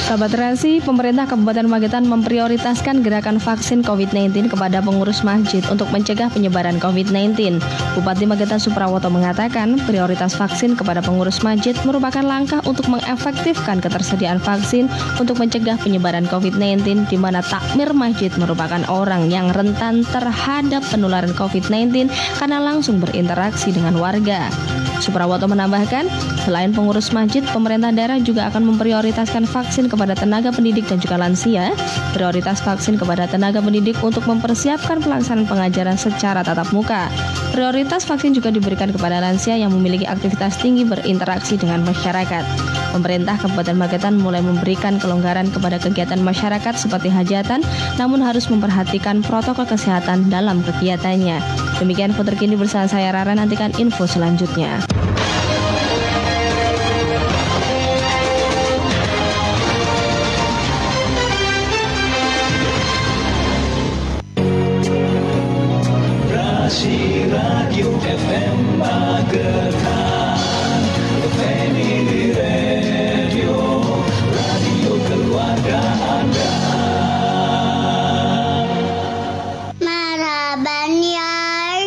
Sahabat Terasi, pemerintah Kabupaten Magetan memprioritaskan gerakan vaksin COVID-19 kepada pengurus masjid untuk mencegah penyebaran COVID-19. Bupati Magetan Suprawoto mengatakan prioritas vaksin kepada pengurus masjid merupakan langkah untuk mengefektifkan ketersediaan vaksin untuk mencegah penyebaran COVID-19, di mana takmir masjid merupakan orang yang rentan terhadap penularan COVID-19 karena langsung berinteraksi dengan warga. Suprawoto menambahkan, selain pengurus masjid, pemerintah daerah juga akan memprioritaskan vaksin kepada tenaga pendidik dan juga lansia. Prioritas vaksin kepada tenaga pendidik untuk mempersiapkan pelaksanaan pengajaran secara tatap muka. Prioritas vaksin juga diberikan kepada lansia yang memiliki aktivitas tinggi berinteraksi dengan masyarakat. Pemerintah Kabupaten Magetan mulai memberikan kelonggaran kepada kegiatan masyarakat seperti hajatan, namun harus memperhatikan protokol kesehatan dalam kegiatannya. Demikian info terkini bersama saya Rara, nantikan info selanjutnya. Radio FM Magetan, Family Radio, radio keluarga Anda. Marhaban ya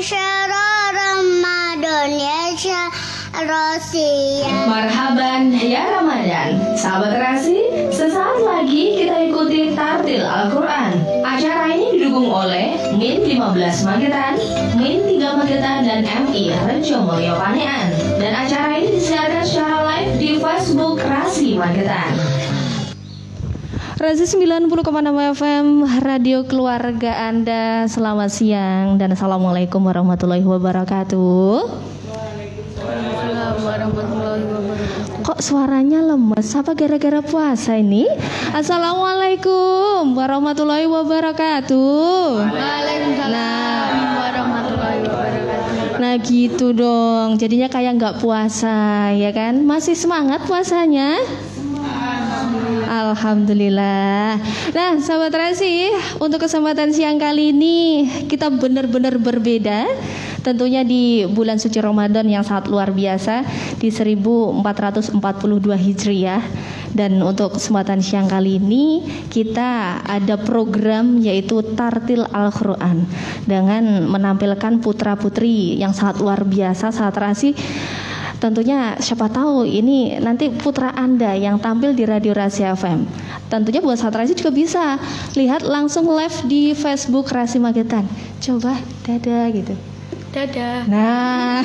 syahrul Ramadan ya syahrul Rosiyah. Marhaban ya Ramadan. Sahabat Terasi, sesaat lagi kita ikuti Tartil Al-Quran. Acara ini didukung oleh Min 15 Magetan, Min 3 Magetan, dan MI Rejo Mulyo Panean. Dan acara ini disiarkan secara live di Facebook Rasi Magetan. Rasi 90,6 FM, radio keluarga Anda. Selamat siang dan Assalamualaikum warahmatullahi wabarakatuh. Kok suaranya lemes? Apa gara-gara puasa ini? Assalamualaikum warahmatullahi wabarakatuh. Waalaikumsalam warahmatullahi wabarakatuh. Nah gitu dong, jadinya kayak nggak puasa ya kan? Masih semangat puasanya? Alhamdulillah. Nah sahabat Terasi, untuk kesempatan siang kali ini kita benar-benar berbeda. Tentunya di bulan suci Ramadan yang sangat luar biasa di 1442 Hijriah. Dan untuk kesempatan siang kali ini kita ada program yaitu Tartil Al-Quran dengan menampilkan putra-putri yang sangat luar biasa. Sahabat Terasi, tentunya siapa tahu ini nanti putra Anda yang tampil di Radio Rasi FM. Tentunya buat sahabat Rasi juga bisa lihat langsung live di Facebook Rasi Magetan. Coba dadah gitu. Dadah. Nah,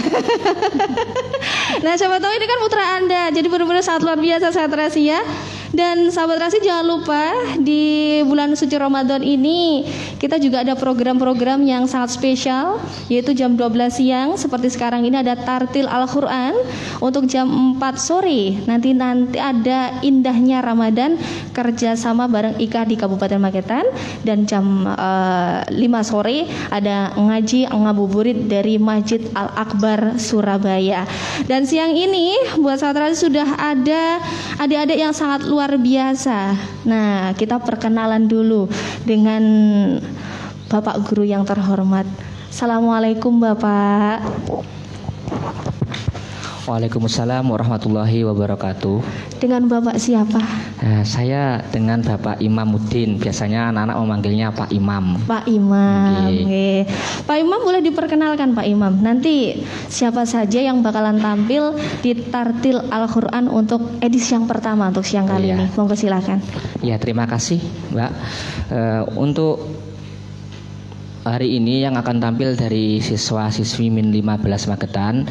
nah siapa tahu ini kan putra Anda. Jadi benar-benar sangat luar biasa sahabat Rasi ya. Dan sahabat Rasi jangan lupa di bulan suci Ramadan ini kita juga ada program-program yang sangat spesial, yaitu jam 12 siang seperti sekarang ini ada Tartil Al-Quran. Untuk jam 4 sore nanti ada Indahnya Ramadan kerjasama bareng IKA di Kabupaten Magetan. Dan jam 5 sore ada ngaji ngabuburit dari Masjid Al-Akbar Surabaya. Dan siang ini buat sahabat Rasi sudah ada adik-adik yang sangat luar biasa. Nah, kita perkenalan dulu dengan Bapak Guru yang terhormat. Assalamualaikum Bapak. Waalaikumsalam warahmatullahi wabarakatuh. Dengan Bapak siapa? Saya dengan Bapak Imamuddin. Biasanya anak-anak memanggilnya Pak Imam. Pak Imam. Okay. Pak Imam boleh diperkenalkan Pak Imam. Nanti siapa saja yang bakalan tampil di Tartil Al-Quran untuk edisi yang pertama untuk siang kali ini. Monggo silakan. Ya, terima kasih Mbak. Untuk hari ini yang akan tampil dari siswa-siswi Min 15 Magetan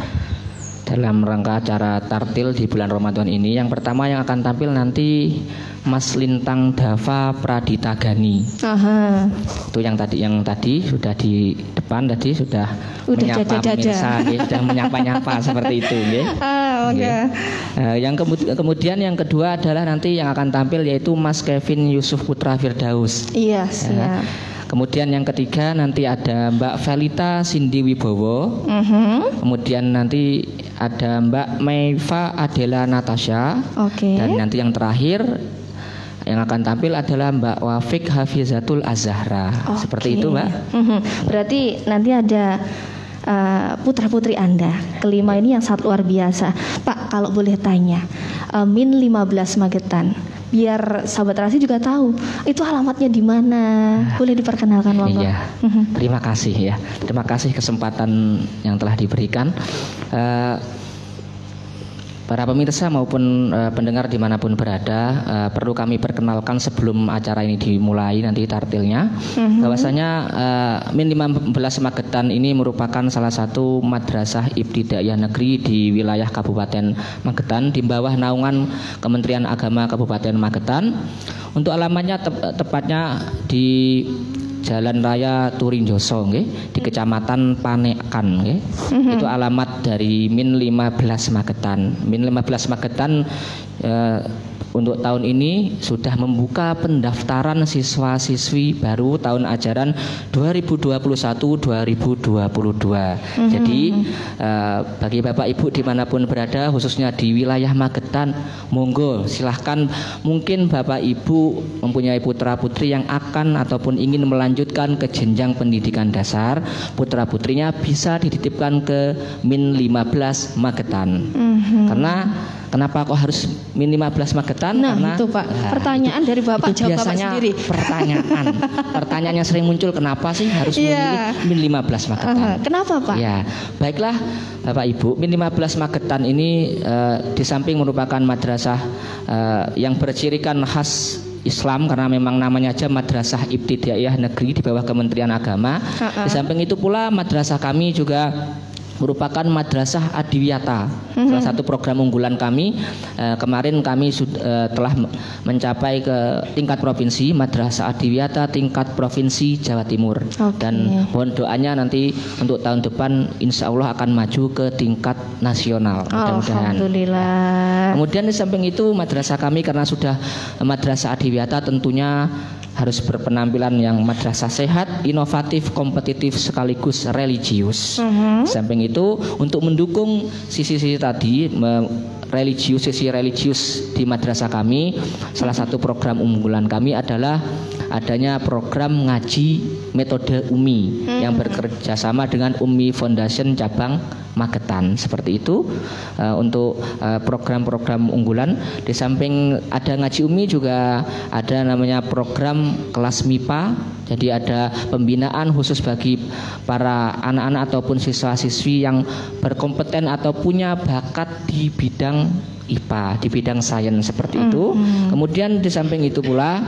dalam rangka acara Tartil di bulan Ramadan ini, yang pertama yang akan tampil nanti Mas Lintang Dava Praditagani. Aha. Itu yang tadi sudah di depan tadi sudah menyapa pemirsa, sudah menyapa-nyapa seperti itu, Okay. Yang kemudian yang kedua adalah nanti yang akan tampil yaitu Mas Kevin Yusuf Putra Firdaus. Iya, siap. Kemudian yang ketiga nanti ada Mbak Velita Cindy Wibowo. Kemudian nanti ada Mbak Meiva Adela Natasha. Dan nanti yang terakhir yang akan tampil adalah Mbak Wafik Hafizatul Azhara. Seperti itu Mbak. Berarti nanti ada putra-putri Anda. Kelima ini yang sangat luar biasa. Pak, kalau boleh tanya, Min 15 Magetan biar sahabat Rasi juga tahu itu alamatnya di mana. Boleh diperkenalkan, Bapak? Iya. Terima kasih ya. Terima kasih kesempatan yang telah diberikan. Para pemirsa maupun pendengar dimanapun berada, perlu kami perkenalkan sebelum acara ini dimulai nanti tartilnya, bahwasanya Min 15 Magetan ini merupakan salah satu madrasah ibtidaiyah negeri di wilayah Kabupaten Magetan di bawah naungan Kementerian Agama Kabupaten Magetan. Untuk alamatnya tepatnya di Jalan Raya Turinjoso, di Kecamatan Panekan, itu alamat dari Min 15 Magetan. Min 15 Magetan untuk tahun ini sudah membuka pendaftaran siswa-siswi baru tahun ajaran 2021-2022. Jadi bagi Bapak Ibu dimanapun berada, khususnya di wilayah Magetan, monggo silahkan. Mungkin Bapak Ibu mempunyai putra-putri yang akan ataupun ingin melanjutkan ke jenjang pendidikan dasar, putra-putrinya bisa dititipkan ke Min 15 Magetan. Karena kenapa kok harus Min 15 Magetan? Nah, karena itu Pak, pertanyaan dari Bapak, itu jawab Bapak biasanya sendiri. Pertanyaannya sering muncul, kenapa sih harus memilih Min 15 Magetan? Kenapa Pak? Ya, baiklah Bapak Ibu, Min 15 Magetan ini di samping merupakan madrasah yang bercirikan khas Islam karena memang namanya aja Madrasah Ibtidaiyah Negeri di bawah Kementerian Agama. Di samping itu pula madrasah kami juga merupakan Madrasah Adiwiyata, salah satu program unggulan kami. Kemarin kami telah mencapai ke tingkat provinsi, Madrasah Adiwiyata tingkat provinsi Jawa Timur. Dan mohon doanya nanti untuk tahun depan insya Allah akan maju ke tingkat nasional. Mudah-mudahan. Alhamdulillah. Kemudian di samping itu madrasah kami karena sudah Madrasah Adiwiyata tentunya harus berpenampilan yang madrasah sehat, inovatif, kompetitif sekaligus religius. Di samping itu untuk mendukung sisi-sisi tadi sisi religius di madrasah kami, salah satu program unggulan kami adalah adanya program ngaji metode Umi yang bekerja sama dengan Umi Foundation cabang Magetan. Seperti itu untuk program-program unggulan. Di samping ada ngaji Umi juga ada namanya program kelas MIPA. Jadi ada pembinaan khusus bagi para anak-anak ataupun siswa-siswi yang berkompeten atau punya bakat di bidang IPA, di bidang sains seperti itu. Kemudian di samping itu pula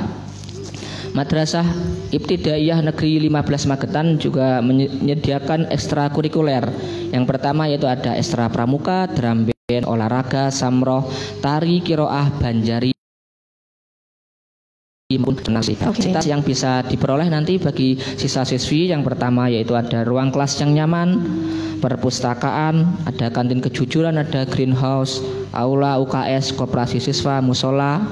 Madrasah Ibtidaiyah Negeri 15 Magetan juga menyediakan ekstrakurikuler. Yang pertama yaitu ada ekstra pramuka, drum band, olahraga, samroh, tari, kiroah, banjari. Fasilitas yang bisa diperoleh nanti bagi siswa-siswi yang pertama yaitu ada ruang kelas yang nyaman, perpustakaan, ada kantin kejujuran, ada greenhouse, aula UKS, koperasi siswa, musola,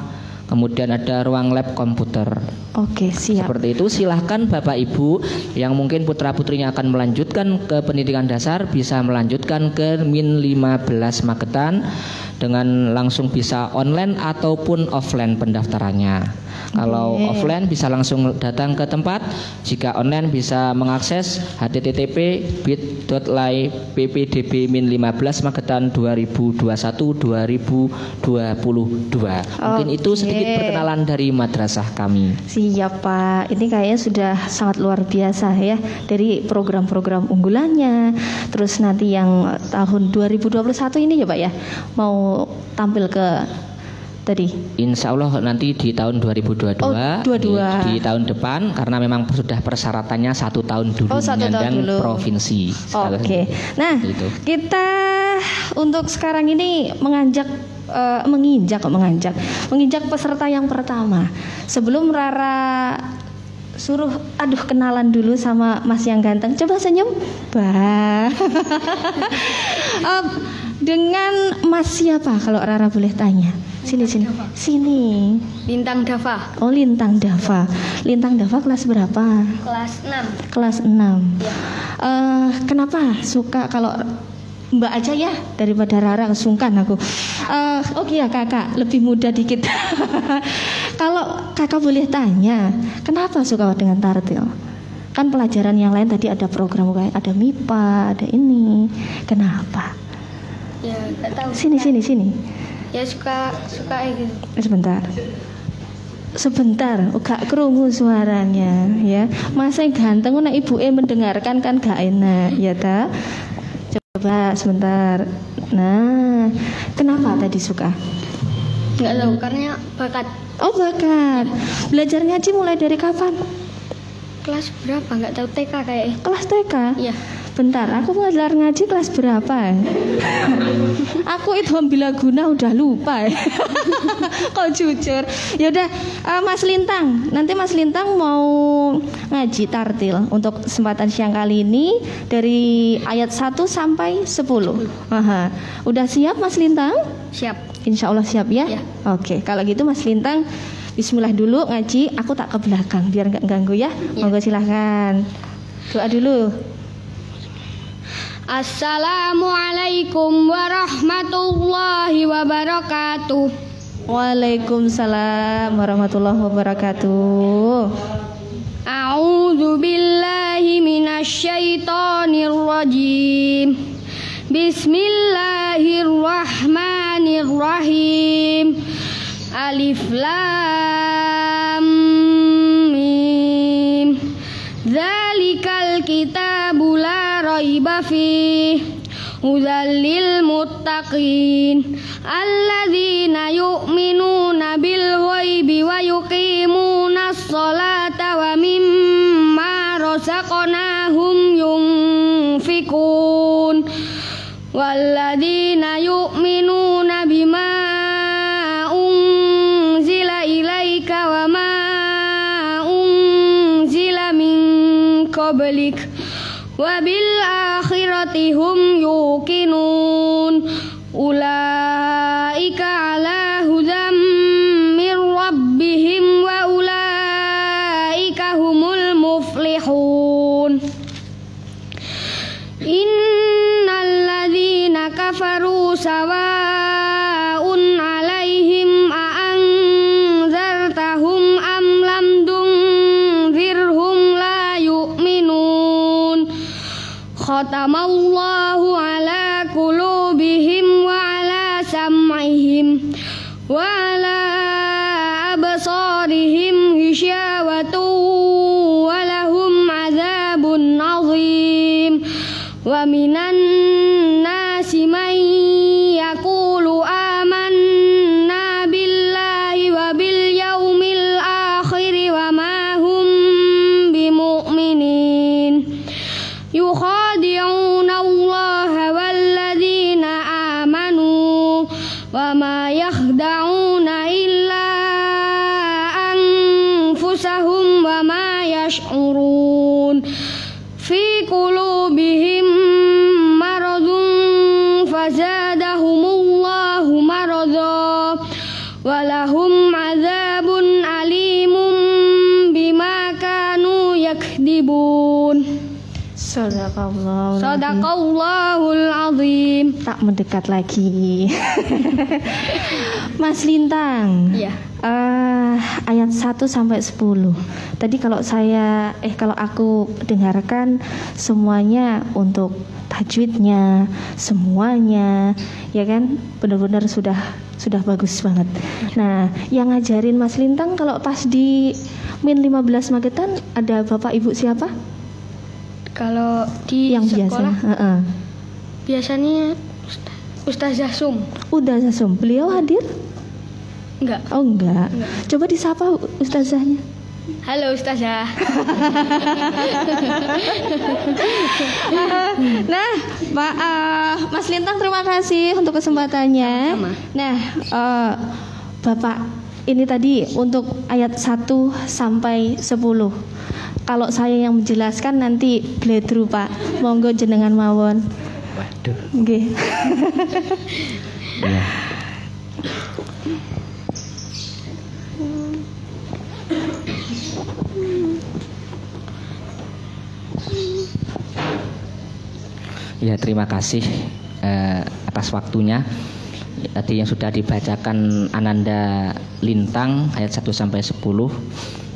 kemudian ada ruang lab komputer. Oke, siap. Seperti itu, silahkan Bapak Ibu yang mungkin putra-putrinya akan melanjutkan ke pendidikan dasar bisa melanjutkan ke Min 15 Magetan dengan langsung bisa online ataupun offline pendaftarannya. Kalau offline bisa langsung datang ke tempat, jika online bisa mengakses http://bit.ly/ppdb min 15 Magetan 2021-2022. Mungkin itu sedikit perkenalan dari madrasah kami. Siap Pak, ini kayaknya sudah sangat luar biasa ya, dari program-program unggulannya. Terus nanti yang tahun 2021 ini ya Pak ya, mau tampil ke tadi? Insya Allah nanti di tahun 2022, di tahun depan, karena memang sudah persyaratannya 1 tahun dulu menyandang provinsi. Oke. Nah, kita untuk sekarang ini menginjak peserta yang pertama. Sebelum Rara suruh kenalan dulu sama Mas yang ganteng. Coba senyum. Bah. Dengan Mas siapa kalau Rara boleh tanya? Sini. Lintang Dava. Oh, Lintang Dava. Lintang Dava kelas berapa? Kelas 6. Kelas 6. Ya. Kenapa suka kalau Mbak aja ya daripada Rara, sungkan aku. Kakak lebih muda dikit. Kalau kakak boleh tanya, kenapa suka dengan tartil? Kan pelajaran yang lain tadi ada program kayak ada MIPA, ada ini. Kenapa? Ya, nggak tahu. Sini. Ya suka gitu. Sebentar. sebentar, gak krungu suaranya ya. Masa ganteng nek ibuke mendengarkan kan gak enak ya ta. Coba sebentar. Nah, kenapa tadi suka? Nggak tahu karena bakat. Oh, bakat. Belajar ngaji mulai dari kapan? Kelas berapa? Nggak tahu, TK kayaknya. Kelas TK? Iya. Bentar, aku belajar ngaji kelas berapa? Aku itu Bilaguna udah lupa. Kau jujur. Ya udah, Mas Lintang. Nanti Mas Lintang mau ngaji tartil untuk kesempatan siang kali ini dari ayat 1 sampai 10. Aha. Udah siap Mas Lintang? Siap. Insya Allah siap ya? Ya. Oke, kalau gitu Mas Lintang bismillah dulu ngaji, aku tak ke belakang biar nggak ganggu ya. Monggo silahkan. Doa dulu. Assalamualaikum warahmatullahi wabarakatuh. Waalaikumsalam warahmatullahi wabarakatuh. A'udzu billahi minasyaitonir rajim. Bismillahirrahmanirrahim. Alif lam mim. Dzalikal kitabu la raiba fih. Hudzal lil muttaqin alladzina yu'minuna bil ghaibi wa yuqimunas sholata wa mimma razaqnahum yunfikun walladzina yu'minuna bima unzila ilaika wa ma unzila min qablik wa bil akhirati hum yuqinun ulaika ala hudam min rabbihim wa ulaika humul muflihun. Innal ladzina kafaru sawaa'un 'alaihim a anzartahum am lam tunzirhum la yu'minun. Khatamallahu ala qulubihim wa ala sam'ihim wa ala absarihim ghisyawatun wa lahum 'adzabun 'adzim. Wa minan nasi man yaqulu amanna billahi wa bil yaumil akhir wa ma hum bimu'minin. Yukhadi'una Allaha walladzina amanu wa ma yakhda'una illa anfusahum wa ma yash'urun. Fi qulubihim maradun fazadahumullahu marada wa lahum adzabun alimun bima kanu yakdibun. Sadaqallahul azim. Tak mendekat lagi. Mas Lintang. Iya. Ayat 1 sampai 10. Tadi kalau aku dengarkan semuanya untuk tajwidnya, semuanya, ya kan? Benar-benar sudah bagus banget. Nah, yang ngajarin Mas Lintang kalau pas di Min 15 Magetan ada Bapak Ibu siapa? Kalau di Yang sekolah biasa. biasanya Ustazah Sum. Ustazah Sum. Beliau hadir? Enggak. Oh enggak. Coba disapa ustazahnya. Halo Ustazah. Nah, Mas Lintang terima kasih untuk kesempatannya. Sama-sama. Nah, Bapak, ini tadi untuk ayat 1 sampai 10. Kalau saya yang menjelaskan nanti bledru Pak. Monggo jenengan mawon. Waduh. Nggih. Ya. Ya, terima kasih atas waktunya. Tadi yang sudah dibacakan Ananda Lintang ayat 1 sampai 10.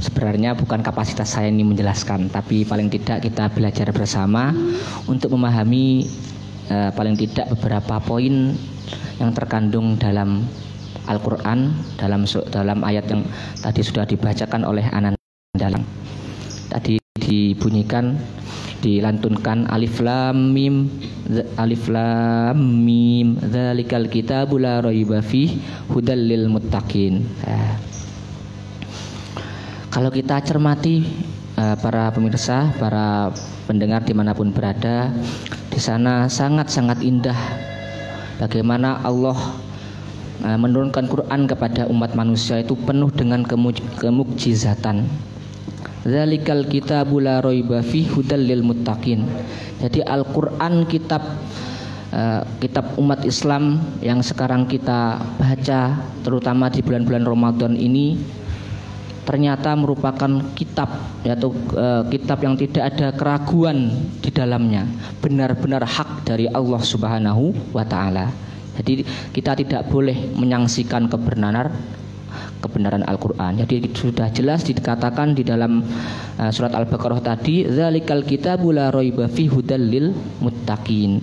Sebenarnya bukan kapasitas saya ini menjelaskan, tapi paling tidak kita belajar bersama untuk memahami paling tidak beberapa poin yang terkandung dalam Al-Quran dalam ayat yang tadi sudah dibacakan oleh Anan dalam tadi dibunyikan, dilantunkan alif lam mim dzalikal kitabu la raiba fihi hudal lil muttaqin. Kalau kita cermati para pemirsa, para pendengar dimanapun berada, di sana sangat-sangat indah bagaimana Allah menurunkan Quran kepada umat manusia itu penuh dengan kemukjizatan. Dzalikal kitabu la raiba fihi hudal lil muttaqin. Jadi Al-Qur'an kitab umat Islam yang sekarang kita baca terutama di bulan-bulan Ramadan ini ternyata merupakan kitab, yaitu kitab yang tidak ada keraguan di dalamnya, benar-benar hak dari Allah Subhanahu wa taala. Jadi kita tidak boleh menyangsikan kebenaran Al-Quran. Jadi sudah jelas dikatakan di dalam surat Al-Baqarah tadi, dzalikal kitabu la raiba fihi hudal lil muttaqin.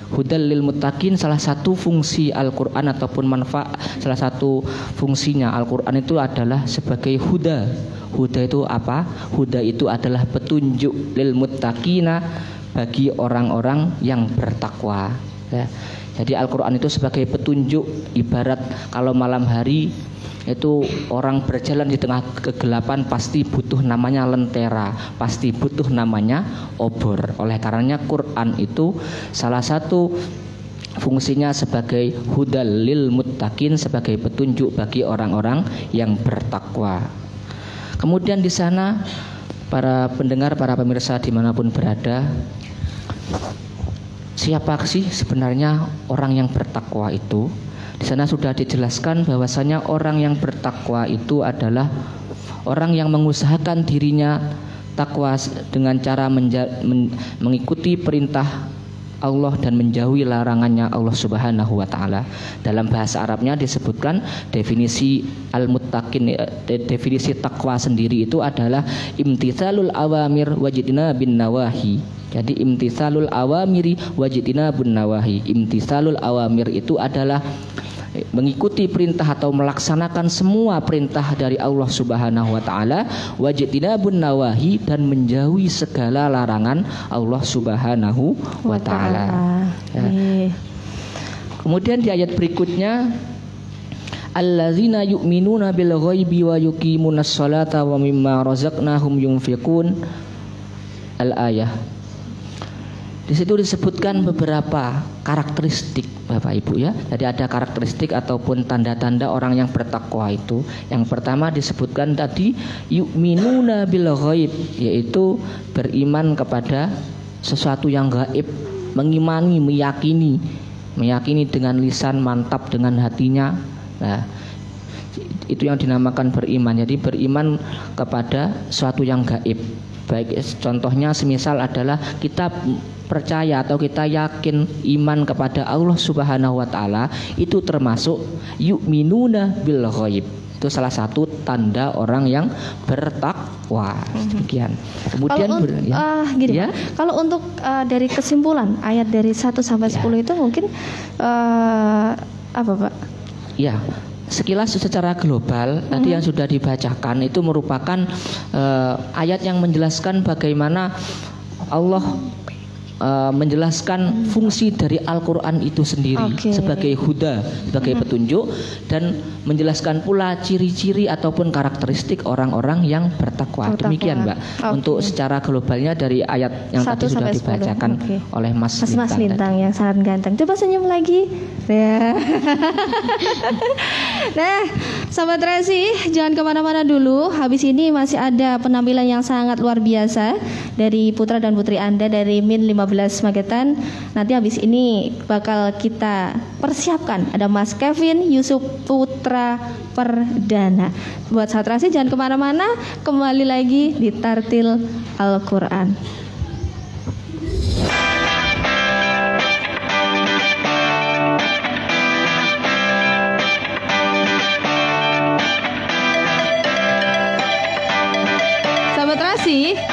Hudal lil muttaqin, salah satu fungsi Al-Quran ataupun manfaat, salah satu fungsinya Al-Quran itu adalah sebagai huda. Huda itu apa? Huda itu adalah petunjuk lil muttaqina, bagi orang-orang yang bertakwa. Ya. Jadi Al-Quran itu sebagai petunjuk, ibarat kalau malam hari itu orang berjalan di tengah kegelapan pasti butuh namanya lentera, pasti butuh namanya obor. Oleh karenanya Quran itu salah satu fungsinya sebagai hudal lil muttaqin, sebagai petunjuk bagi orang-orang yang bertakwa. Kemudian di sana para pendengar, para pemirsa dimanapun berada, siapa sih sebenarnya orang yang bertakwa itu? Di sana sudah dijelaskan bahwasanya orang yang bertakwa itu adalah orang yang mengusahakan dirinya takwa dengan cara mengikuti perintah Allah dan menjauhi larangannya Allah Subhanahu wa taala. Dalam bahasa Arabnya disebutkan definisi al-muttaqin, definisi takwa sendiri itu adalah imtitsalul awamir wajtinabin nawahi. Jadi imtitsalul awamiri wajtinabun nawahi. Imtitsalul awamir itu adalah mengikuti perintah atau melaksanakan semua perintah dari Allah Subhanahu wa taala, wajtinabun nawahi, dan menjauhi segala larangan Allah Subhanahu wa taala. Ya. Kemudian di ayat berikutnya, allazina yu'minuna bil ghaibi wa yuqimunas sholata wa mimma razaqnahum yunfiqun. Al-ayah. Di situ disebutkan beberapa karakteristik Bapak Ibu ya. Jadi ada karakteristik ataupun tanda-tanda orang yang bertakwa itu. Yang pertama disebutkan tadi yu'minuna bil ghaib, yaitu beriman kepada sesuatu yang gaib, mengimani, meyakini dengan lisan, mantap dengan hatinya. Nah, itu yang dinamakan beriman. Jadi beriman kepada sesuatu yang gaib. Baik, contohnya semisal adalah kita percaya atau kita yakin iman kepada Allah Subhanahu wa taala, itu termasuk yu'minuna bil ghaib. Itu salah satu tanda orang yang bertakwa. Demikian. Kemudian gini, ya? Kalau untuk dari kesimpulan ayat dari 1 sampai 10 itu mungkin apa, Pak? Ya. Sekilas secara global tadi yang sudah dibacakan itu merupakan ayat yang menjelaskan bagaimana Allah menjelaskan fungsi dari Al-Quran itu sendiri sebagai huda, sebagai petunjuk, dan menjelaskan pula ciri-ciri ataupun karakteristik orang-orang yang bertakwa. Demikian Mbak, untuk secara globalnya dari ayat yang tadi sudah dibacakan oleh Mas Lintang yang sangat ganteng. Coba senyum lagi ya. Nah, Sahabat Resi, jangan kemana-mana dulu. Habis ini masih ada penampilan yang sangat luar biasa dari putra dan putri Anda dari Min 15 Magetan. Nanti habis ini bakal kita persiapkan. Ada Mas Kevin Yusuf Putra Perdana. Buat Sahabat Resi jangan kemana-mana. Kembali lagi di Tartil Al-Quran.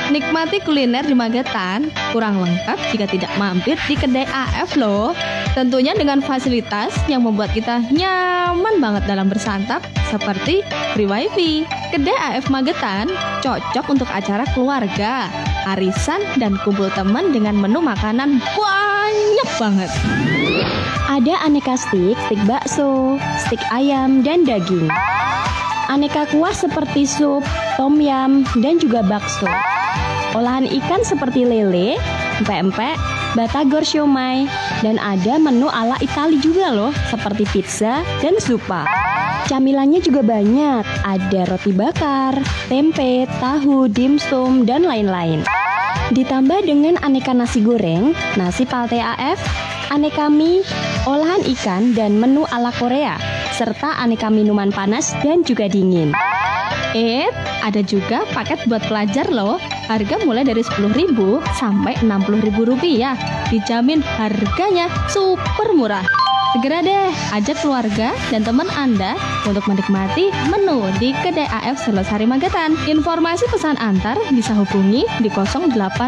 Nikmati kuliner di Magetan kurang lengkap jika tidak mampir di kedai AF loh. Tentunya dengan fasilitas yang membuat kita nyaman banget dalam bersantap seperti free wifi. Kedai AF Magetan cocok untuk acara keluarga, arisan, dan kumpul teman dengan menu makanan banyak banget. Ada aneka stik bakso, stik ayam, dan daging. Aneka kuah seperti sup, tom yum, dan juga bakso. Olahan ikan seperti lele, empek-empek, batagor siomay, dan ada menu ala Itali juga loh, seperti pizza dan zupa. Camilannya juga banyak, ada roti bakar, tempe, tahu, dimsum, dan lain-lain. Ditambah dengan aneka nasi goreng, nasi palte AF, aneka mie, olahan ikan, dan menu ala Korea, serta aneka minuman panas dan juga dingin. Ada juga paket buat pelajar loh. Harga mulai dari 10.000 sampai 60.000 rupiah. Dijamin harganya super murah. Segera deh ajak keluarga dan teman Anda untuk menikmati menu di Kedai AF Selosari Magetan. Informasi pesan antar bisa hubungi di 0813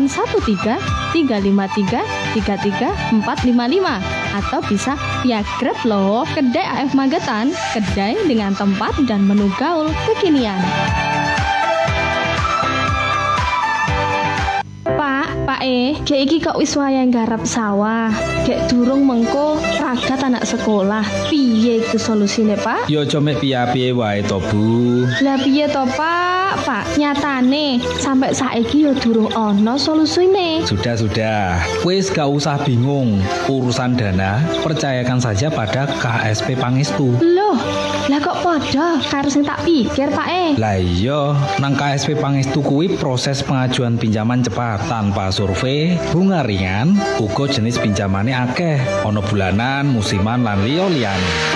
353 33455 atau bisa via Grab loh. Kedai AF Magetan, kedai dengan tempat dan menu gaul kekinian. Pak kayak iki kok wis wayang garap sawah. Kayak durung mengko ragat anak sekolah. Piye itu solusine, Pak? Yo cuma piye-piye wae to, Bu. Lah piye to, Pak? Nyatane sampai saiki yo durung ono solusine. Sudah. Wis gak usah bingung. Urusan dana percayakan saja pada KSP Pangestu. Loh, lah kok podo karo sing tak pikir, Pak? Lah iya, nang KSP Pangestu kuwi proses pengajuan pinjaman cepat tanpa survei, bunga ringan, uga jenis pinjamane akeh, ono bulanan, musiman lan liya-liyane.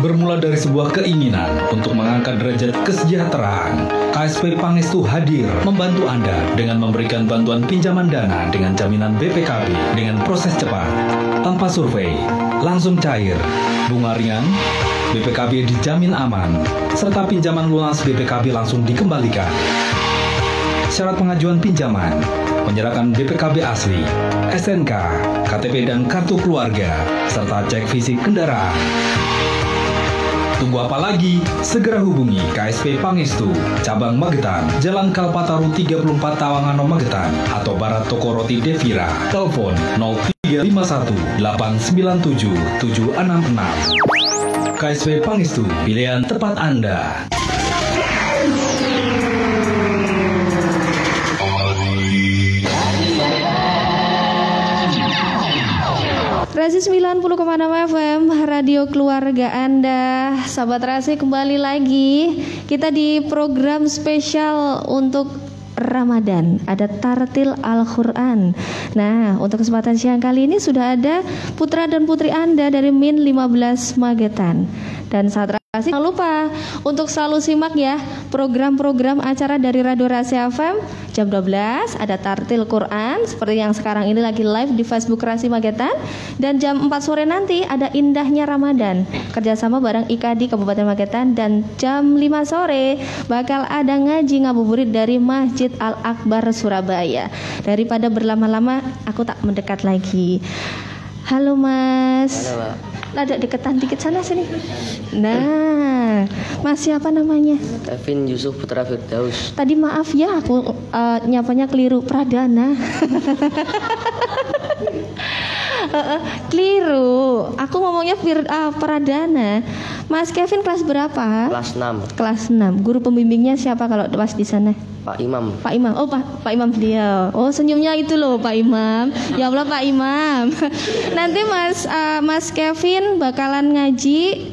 Bermula dari sebuah keinginan untuk mengangkat derajat kesejahteraan, KSP Pangestu hadir membantu Anda dengan memberikan bantuan pinjaman dana dengan jaminan BPKB dengan proses cepat, tanpa survei, langsung cair, bunga ringan, BPKB dijamin aman, serta pinjaman lunas BPKB langsung dikembalikan. Syarat pengajuan pinjaman, menyerahkan BPKB asli, SNK, KTP dan kartu keluarga, serta cek fisik kendaraan. Tunggu apa lagi? Segera hubungi KSP Pangestu, Cabang Magetan, Jalan Kalpataru 34 Tawangano Magetan, atau Barat Toko Roti Devira. Telepon 0351 897 766. KSP Pangestu, pilihan tepat Anda. Rasi 90,6 FM, radio keluarga Anda. Sahabat Rasi, kembali lagi. Kita di program spesial untuk Ramadan, ada Tartil Al-Quran. Nah, untuk kesempatan siang kali ini sudah ada putra dan putri Anda dari Min 15 Magetan. Dan sahabat Rasi, jangan lupa untuk selalu simak ya program-program acara dari Radio Rasi FM. Jam 12 ada Tartil Quran seperti yang sekarang ini lagi live di Facebook Rasi Magetan. Dan jam 4 sore nanti ada Indahnya Ramadan kerjasama bareng IKADI Kabupaten Magetan. Dan jam 5 sore bakal ada ngaji ngabuburit dari Masjid Al-Akbar Surabaya. Daripada berlama-lama, aku tak mendekat lagi. Halo Mas. Halo, Ada deketan dikit sana sini. Nah, Mas siapa namanya? Kevin Yusuf Putra Firdaus. Tadi maaf ya aku nyapanya keliru, Pradana. Keliru. Aku ngomongnya Pradana. Mas Kevin kelas berapa? Kelas 6. Kelas 6. Guru pembimbingnya siapa kalau pas di sana? Pak Imam. Pak Imam. Oh, Pak Imam dia. Oh, senyumnya itu loh Pak Imam. Ya Allah Pak Imam. Nanti Mas Kevin bakalan ngaji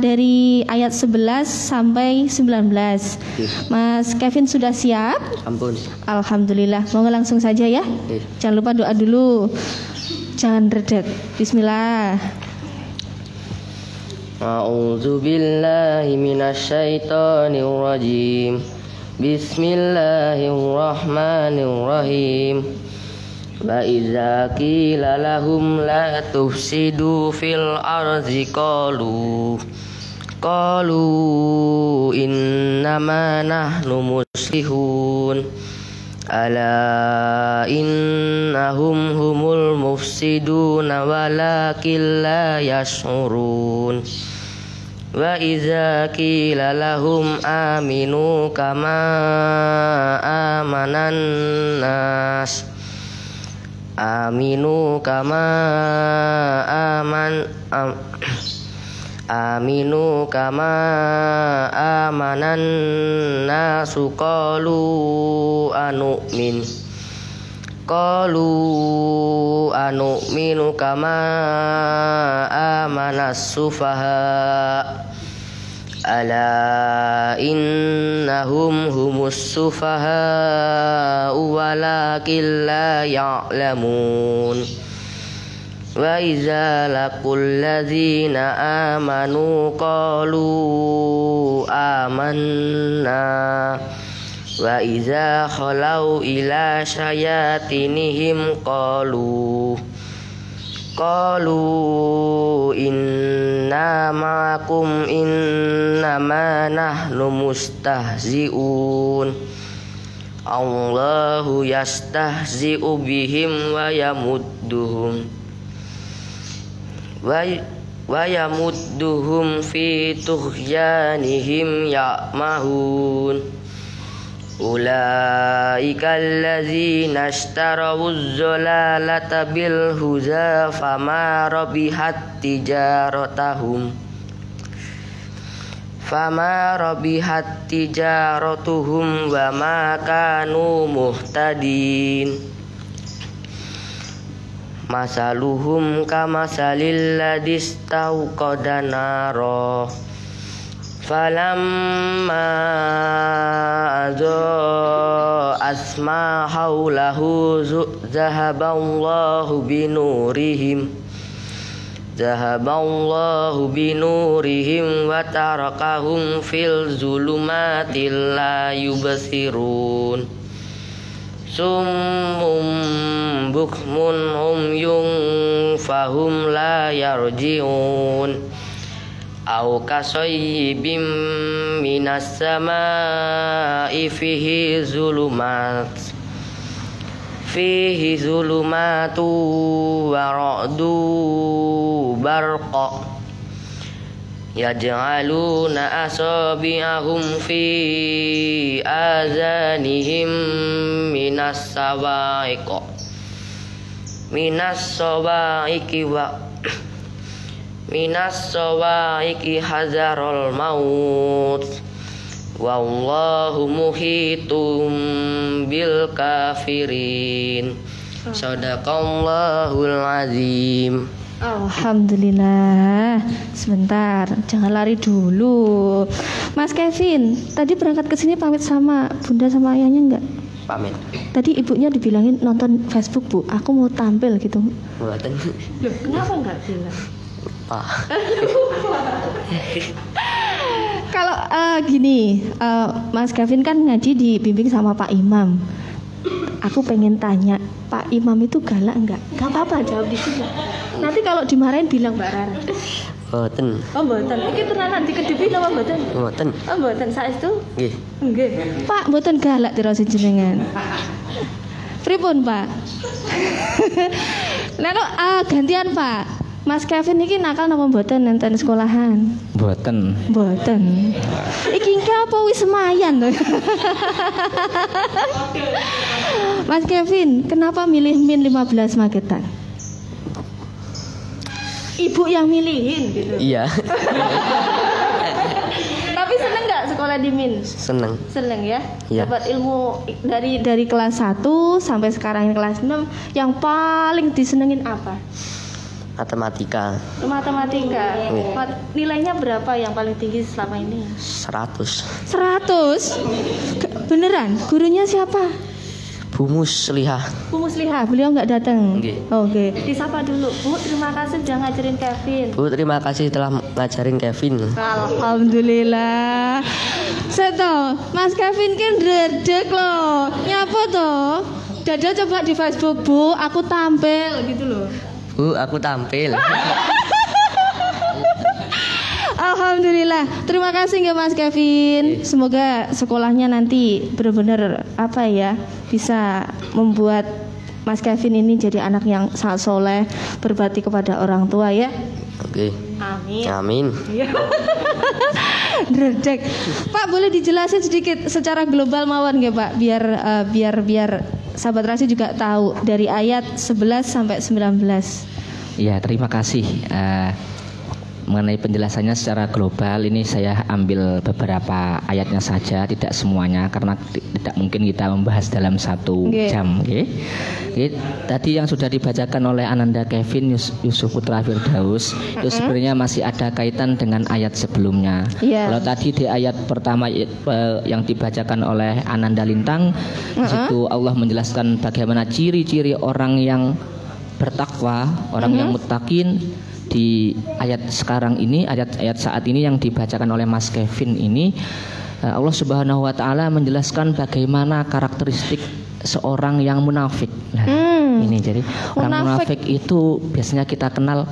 dari ayat 11 sampai 19. Mas Kevin sudah siap? Ampun. Alhamdulillah. Mau langsung saja ya? Jangan lupa doa dulu. Jangan redek. Bismillah. A'udzu billahi minasyaitonir rajim. Bismillahirrahmanirrahim. Wa idza qila lahum la tufsidu fil ardi qalu innama nahnu muslihun. Ala innahum humul mufsiduna walakin la yash'urun. Wa iza qila lahum aminu kama amanan nas Aminu kama amanan nasu qalu anu'minu kama amanas sufaha. Ala innahum humus sufaha walakin la ya'lamun. Wa iza laqul ladzina amanu qalu amanna. Wa iza khalau ila syayatinihim qalu inna ma'akum innama nahnu mustahzi'un. Allahu yastahzi'u bihim wa yamudduhum fi tughyanihim ya'mahun. Ulaika allazina ishtarawuz zalalata bil huda fama rabihat tijaratuhum wa ma kanu muhtadin. Masaluhum kamasalil ladzi istauqada nara falamma adza'at ma haulahu zahaballahu binurihim wa tarakahum fil zulumati la yubsirun. Summum bukmun umyun fahum la yarji'un. Au kasayyibim minas samaa'i fihi zulumatu wa ra'du barqa yaj'aluna asabi'ahum fi azanihim minas sawa'iqi hazarul maut wallahu muhitum bil kafirin. Shadaqallahul azim. Alhamdulillah. Sebentar, jangan lari dulu. Mas Kevin, tadi berangkat ke sini pamit sama bunda sama ayahnya enggak? Pamit. Tadi ibunya dibilangin nonton Facebook, Bu. Aku mau tampil gitu. Buatan. Loh, kenapa enggak bilang? Pak. Kalau gini, Mas Kevin kan ngaji dibimbing sama Pak Imam. Aku pengen tanya, Pak Imam itu galak enggak? Gak apa-apa, jawab di sini. Nanti kalau dimarahin bilang Mbak Rara. Boten. Oh, mboten. Iki tenanan dikedepi napa mboten? Boten. Oh, mboten saestu? Nggih. Nggih. Pak, mboten galak tira jenengan. Pripun, Pak? Lalu gantian, Pak. Mas Kevin iki nakal napa mboten nenten sekolahan? Mboten. Mboten. Iki engke apa wis semayan to? Mas Kevin, kenapa milih Min 15 Magetan? Ibu yang milihin gitu. Iya. Tapi seneng nggak sekolah di Min? Seneng. Seneng ya? Iya. Dapat ilmu dari kelas 1 sampai sekarang kelas 6. Yang paling disenengin apa? Matematika. Matematika. Iya. Nilainya berapa yang paling tinggi selama ini? 100. 100? Beneran? Gurunya siapa? Bu Musliha. Bu Musliha, beliau nggak datang. Nggih. Oke. Disapa dulu, Bu. Terima kasih sudah ngajarin Kevin. Bu, terima kasih telah ngajarin Kevin. Alhamdulillah. Seto, Mas Kevin kan redek loh. Nyapa toh? Dada coba di Facebook, Bu. Aku tampil gitu loh. Bu, aku tampil. Alhamdulillah. Terima kasih ya Mas Kevin. Semoga sekolahnya nanti benar-benar bisa membuat Mas Kevin ini jadi anak yang sangat soleh, berbakti kepada orang tua ya. Oke. Amin. Amin. Dredek. Pak, boleh dijelasin sedikit secara global mawon nggih Pak, biar sahabat Rasi juga tahu dari ayat 11 sampai 19. Ya, terima kasih. Mengenai penjelasannya secara global ini saya ambil beberapa ayatnya saja, tidak semuanya karena tidak mungkin kita membahas dalam 1 jam. Tadi yang sudah dibacakan oleh Ananda Kevin Yusuf Putra Firdaus itu sebenarnya masih ada kaitan dengan ayat sebelumnya. Kalau tadi di ayat pertama yang dibacakan oleh Ananda Lintang, situ Allah menjelaskan bagaimana ciri-ciri orang yang bertakwa, orang yang muttaqin. Di ayat sekarang ini, ayat saat ini yang dibacakan oleh Mas Kevin ini, Allah Subhanahu wa taala menjelaskan bagaimana karakteristik seorang yang munafik. Nah, ini jadi orang munafik itu biasanya kita kenal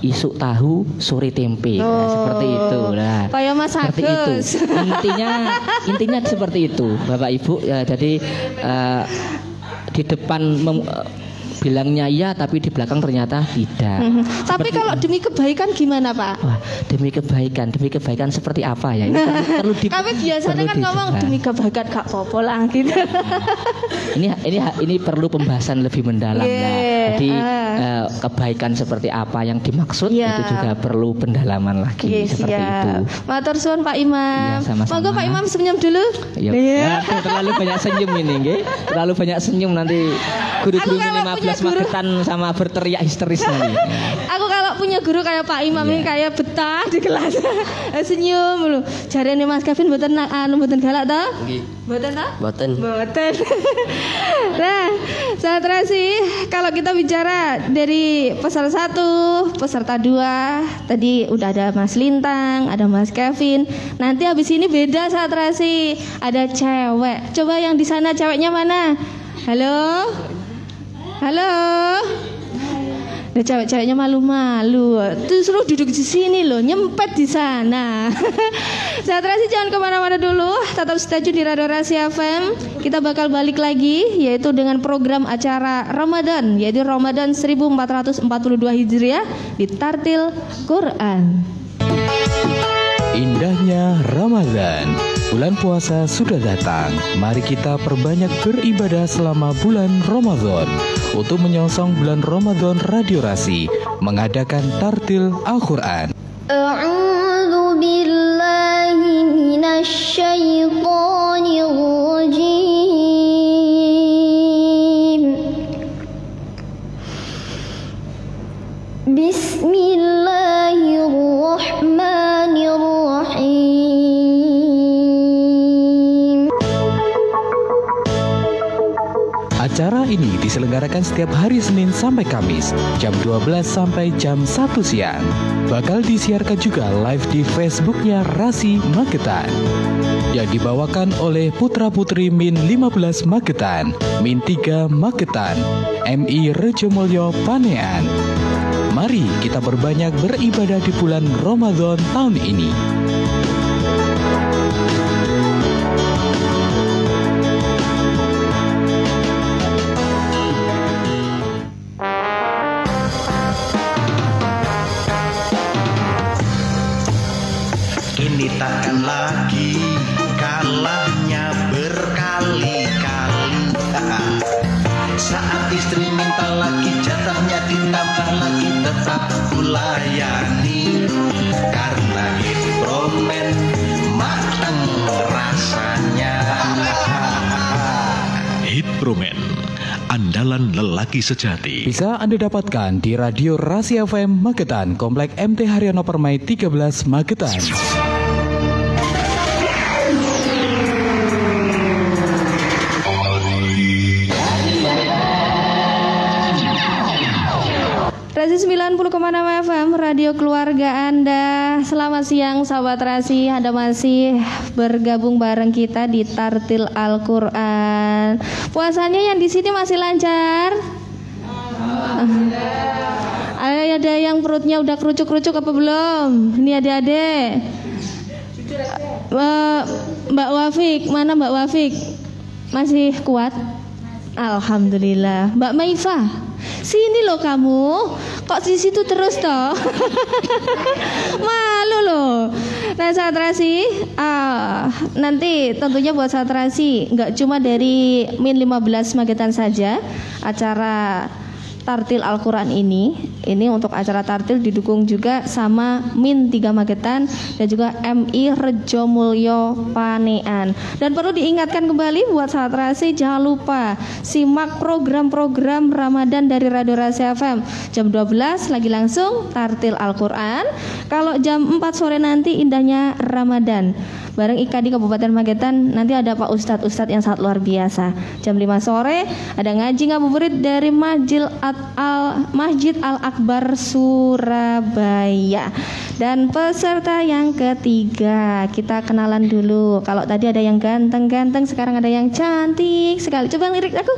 isuk tahu sore tempe, seperti itu. Nah, kayak Mas seperti Agus. itu. Intinya seperti itu, Bapak Ibu. Jadi di depan bilangnya iya, tapi di belakang ternyata tidak. Tapi kalau demi kebaikan gimana Pak? Wah, demi kebaikan seperti apa ya? Ini perlu Tapi biasanya kan ngomong demi kebaikan gak apa-apa lah gitu. Ini perlu pembahasan lebih mendalam ya. Jadi kebaikan seperti apa yang dimaksud itu juga perlu pendalaman lagi seperti itu. Matur suwun Pak Imam. Sama-sama. Monggo Pak Imam senyum dulu. Ya, terlalu banyak senyum ini, nggih. Terlalu banyak senyum nanti guru-guru ini 15 magetan sama berteriak histeris nanti. Aku kalau punya guru kayak Pak Imam ini kayak betah di kelas. Senyum lho. Jarene Mas Kevin mboten galak ta? Nggih. Mboten ta? Mboten. Nah, sahabat Rasi, kalau kita bicara dari peserta 1, peserta 2, tadi udah ada Mas Lintang, ada Mas Kevin. Nanti habis ini beda sahabat Rasi, ada cewek. Coba yang di sana ceweknya mana? Halo? Nah, cewek-ceweknya malu-malu. Terus suruh duduk di sini loh, nyempet di sana. Sahabat Rasi jangan kemana-mana dulu, tetap stay tune di Radio Rasi FM. Kita bakal balik lagi, yaitu dengan program acara Ramadan, yaitu Ramadan 1442 Hijriah di Tartil Quran. Indahnya Ramadan. Bulan puasa sudah datang. Mari kita perbanyak beribadah selama bulan Ramadan. Untuk menyongsong bulan Ramadan, Radio Rasi mengadakan Tartil Al-Quran. A'udzu billahi minasy syaithanir rajim. Bismillahirrahmanirrahim. Acara ini diselenggarakan setiap hari Senin sampai Kamis, jam 12 sampai jam 1 siang. Bakal disiarkan juga live di Facebooknya Rasi Magetan, yang dibawakan oleh putra-putri Min 15 Magetan, Min 3 Magetan, MI Rejomolyo Panean. Mari kita berbanyak beribadah di bulan Ramadan tahun ini. Ini takkan lagi kalahnya berkali-kali. Saat istri minta lagi, jatahnya ditambah lagi, tetap kulayani. Karena Hidromen matang rasanya. Hidromen, andalan lelaki sejati. Bisa Anda dapatkan di Radio Rasi FM Magetan, Komplek MT Haryono Permai 13 Magetan. Rasi 90,6 FM, radio keluarga Anda. Selamat siang sahabat Rasi, Anda masih bergabung bareng kita di Tartil Al-Quran. Puasanya yang di sini masih lancar? Ada yang perutnya udah kerucuk-kerucuk apa belum? Ini adik-adik. Mbak Wafik, mana Mbak Wafik? Masih kuat? Alhamdulillah. Mbak Maifa, sini loh kamu. Kok di situ terus toh? Malu loh. Nah, satrasi, nanti tentunya buat satrasi nggak cuma dari Min 15 Magetan saja acara Tartil Al-Quran ini untuk acara tartil didukung juga sama Min 3 Magetan dan juga MI Rejo Mulyo Panean. Dan perlu diingatkan kembali buat satrasi, jangan lupa simak program-program Ramadan dari Radio Rasi FM. Jam 12 lagi langsung Tartil Al-Quran. Kalau jam 4 sore nanti indahnya Ramadan bareng Ika di Kabupaten Magetan. Nanti ada Pak Ustadz yang sangat luar biasa. Jam 5 sore ada ngaji ngabuburit dari Masjid Al-Akbar Surabaya. Dan peserta yang ketiga, kita kenalan dulu. Kalau tadi ada yang ganteng-ganteng, sekarang ada yang cantik sekali. Coba lirik aku.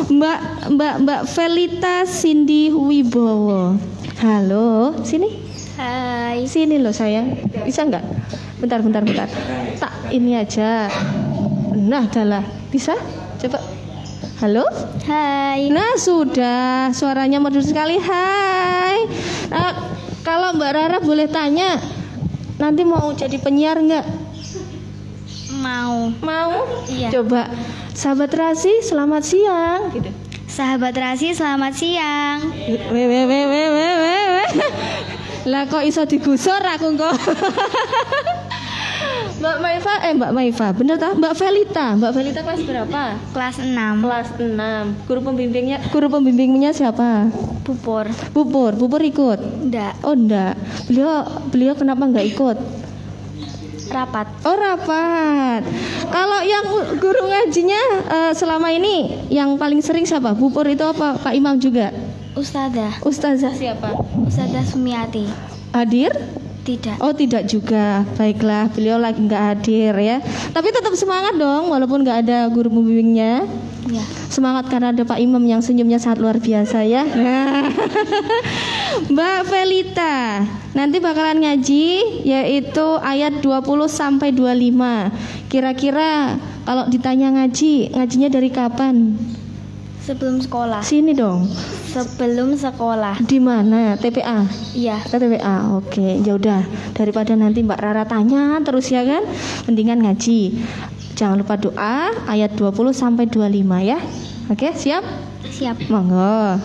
Mbak Felita Cindy Wibowo. Halo, sini. Hai. Sini loh sayang. Bisa nggak? Bentar. Tak ini aja. Nah, adalah. Bisa? Coba. Halo? Hai. Nah, sudah. Suaranya merdu sekali. Hai. Nah, kalau Mbak Rara boleh tanya, nanti mau jadi penyiar nggak? Mau. Iya. Coba. Sahabat Rasi, selamat siang. Gitu. Sahabat Rasi, selamat siang. Lah kok iso digusur aku kok. Mbak Maifa, bener tak? Mbak Felita kelas berapa? Kelas 6. Kelas 6. Guru pembimbingnya siapa? Pupur ikut? Enggak. Oh, enggak. Beliau kenapa enggak ikut? Rapat. Oh, rapat. Kalau yang guru ngajinya selama ini yang paling sering siapa? Pupur itu apa? Pak Imam juga? Ustazah siapa? Ustazah Sumiati. Hadir? Tidak. Oh, tidak juga. Baiklah, beliau lagi nggak hadir ya. Tapi tetap semangat dong, walaupun nggak ada guru pembimbingnya. Ya. Semangat karena ada Pak Imam yang senyumnya sangat luar biasa ya. Mbak Felita, nanti bakalan ngaji yaitu ayat 20 sampai 25. Kira-kira kalau ditanya ngajinya dari kapan? Sebelum sekolah. Sini dong. Sebelum sekolah. Di mana? TPA? Iya. TPA. Oke. Ya udah, daripada nanti Mbak Rara tanya terus ya kan, mendingan ngaji. Jangan lupa doa ayat 20 sampai 25 ya. Oke, siap? Siap. Monggo.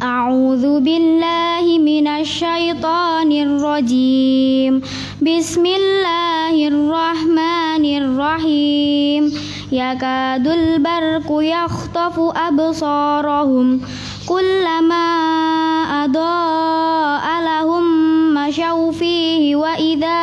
A'udzu billahi minasyaitonir rajim. Bismillahirrahmanirrahim. Yakadul barqu yakhtafu absarahum kullama adaa lahum masyaw fihi wa idza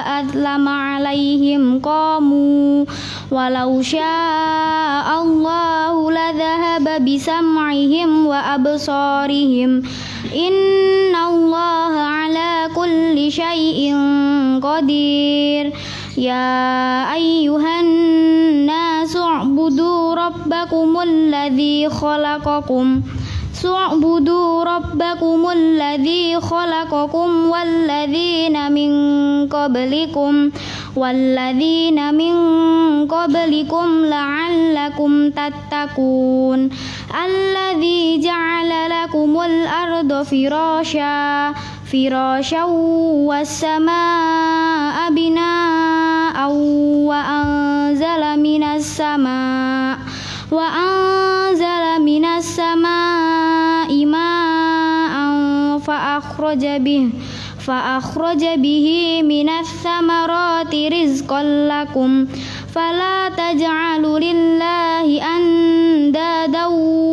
adlama alaihim qamu walau syaa Allahu ladhahaba bisam'ihim wa absarihim innallaha ala kulli syai'in qadir. Ya ayyuhan nasu u'budu rabbakumul ladzi khalaqakum walladzina min qablikum la'allakum tattaqun. Alladzi ja'ala lakumul arda firasyan was-samaa'a binaa'an wa anzala minas samaa'i ma'an fa'akhraja bihi minas samarati rizqan lakum fala taj'alu lillahi andadan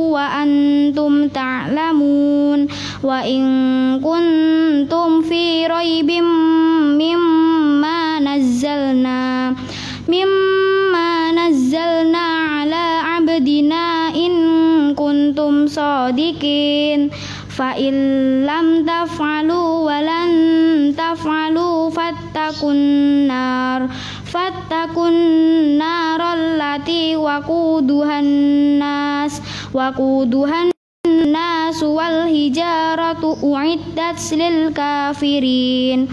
wa antum ta'lamun. Wa in kuntum fi raibim mimma nazzalna ala abdina in kuntum shadiqin fa in lam taf'alu wa lan taf'alu fattaqun nar allati waquduhan nas nasu wal hijaratu uiddat lil kafirin.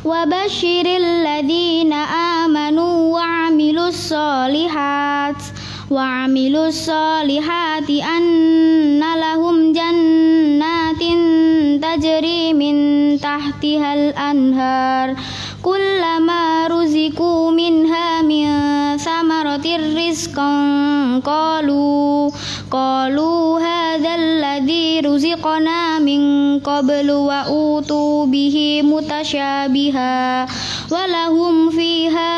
Wa basyiril ladzina amanu wa 'amilus solihati anna lahum jannatin tajri min tahtihal anhar kullama ruziku minha min samaratir rizqan qalu hadzal ladzi ruziqna min qablu wa utu bihi mutasyabiha walahum fiha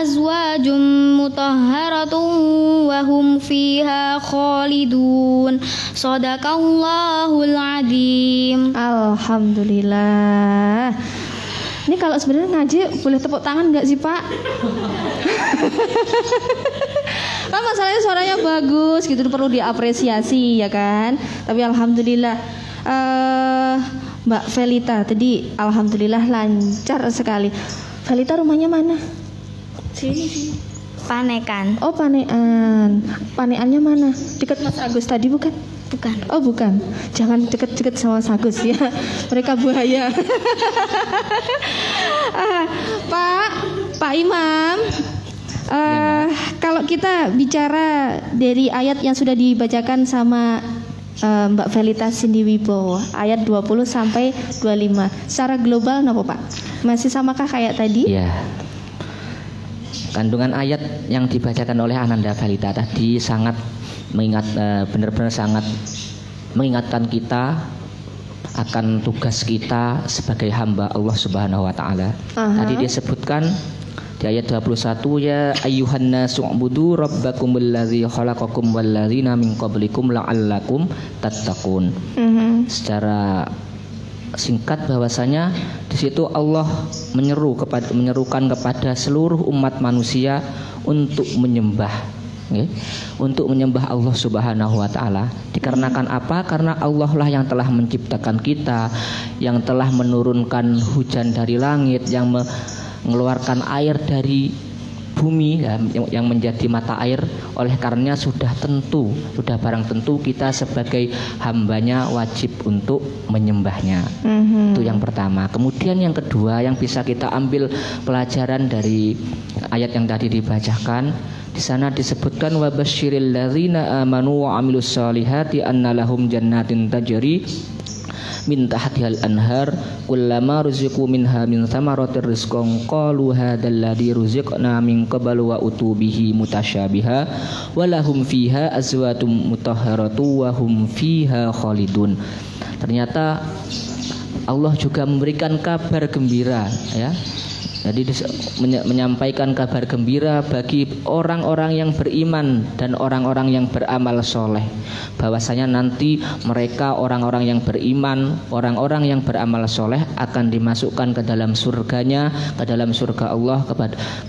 azwajum mutahharatun wa hum fiha khalidun. Shadaqallahul adzim. Alhamdulillah. Ini kalau sebenarnya ngaji boleh tepuk tangan nggak sih Pak? Kan masalahnya suaranya bagus gitu, perlu diapresiasi ya kan. Tapi alhamdulillah Mbak Velita tadi alhamdulillah lancar sekali. Velita rumahnya mana? Sini. Panekan. Oh Panekan. Panekannya mana? Dekat Mas Agus tadi bukan? Bukan. Oh bukan. Jangan deket-deket sama Mas Agus ya. Mereka buaya. Pak Imam. Kalau kita bicara dari ayat yang sudah dibacakan sama Mbak Velita Sindiwibowo, ayat 20 sampai 25. Secara global napa Pak? Masih samakah kayak tadi? Iya. Kandungan ayat yang dibacakan oleh Ananda Velita tadi sangat benar-benar sangat mengingatkan kita akan tugas kita sebagai hamba Allah Subhanahu wa taala. Tadi disebutkan di ayat 21, ya ayyuhan nasu ubudu rabbakumul ladzi khalaqakum wal ladzina min qablikum la'allakum tattaqun. Secara singkat bahwasanya di situ Allah menyerukan kepada seluruh umat manusia untuk menyembah, untuk menyembah Allah Subhanahu wa taala. Dikarenakan apa? Karena Allah lah yang telah menciptakan kita, yang telah menurunkan hujan dari langit, yang mengeluarkan air dari bumi yang menjadi mata air. Oleh karenanya sudah barang tentu kita sebagai hambanya wajib untuk menyembahnya. Itu yang pertama. Kemudian yang kedua yang bisa kita ambil pelajaran dari ayat yang tadi dibacakan, di sana disebutkan wa basyiril ladzina amanu wa 'amilus solihati anna lahum jannatin tajri min tahtihal anhar kullama ruziqu minha min thamaratir rizqan qalu hadzal ladzi ruziqna min qablu wa utubihi mutasyabiha walahum fiha azwatun mutahharatu wa hum fiha khalidun. Ternyata Allah juga memberikan kabar gembira ya. Jadi menyampaikan kabar gembira bagi orang-orang yang beriman dan orang-orang yang beramal soleh, bahwasanya nanti mereka orang-orang yang beriman, orang-orang yang beramal soleh akan dimasukkan ke dalam surganya, ke dalam surga Allah,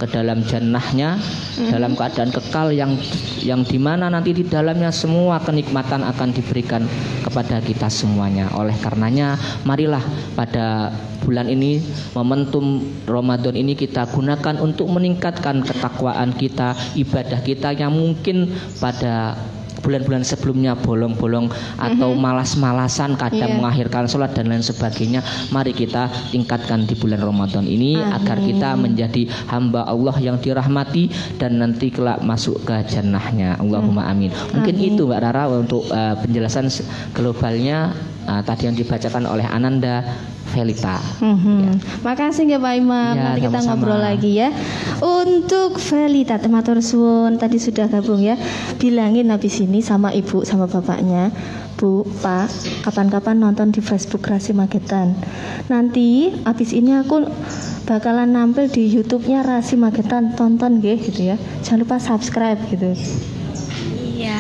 ke dalam jannahnya, dalam keadaan kekal yang dimana nanti di dalamnya semua kenikmatan akan diberikan kepada kita semuanya. Oleh karenanya marilah pada bulan ini, momentum Ramadan ini kita gunakan untuk meningkatkan ketakwaan kita, ibadah kita yang mungkin pada bulan-bulan sebelumnya bolong-bolong atau malas-malasan, kadang mengakhirkan sholat dan lain sebagainya. Mari kita tingkatkan di bulan Ramadan ini. Amin. Agar kita menjadi hamba Allah yang dirahmati dan nanti kelak masuk ke jannahnya. Allahumma amin. Mungkin itu Mbak Rara untuk penjelasan globalnya tadi yang dibacakan oleh Ananda Velita. Ya. Makasih ya Pak Imam. Ya, nanti kita sama-sama ngobrol lagi ya. Untuk Velita matur suwun tadi sudah gabung ya. Bilangin habis ini sama ibu sama bapaknya, Bu, Pak, kapan-kapan nonton di Facebook Rasi Magetan. Nanti habis ini aku bakalan nampil di YouTube-nya Rasi Magetan, tonton gitu ya. Jangan lupa subscribe gitu. Iya.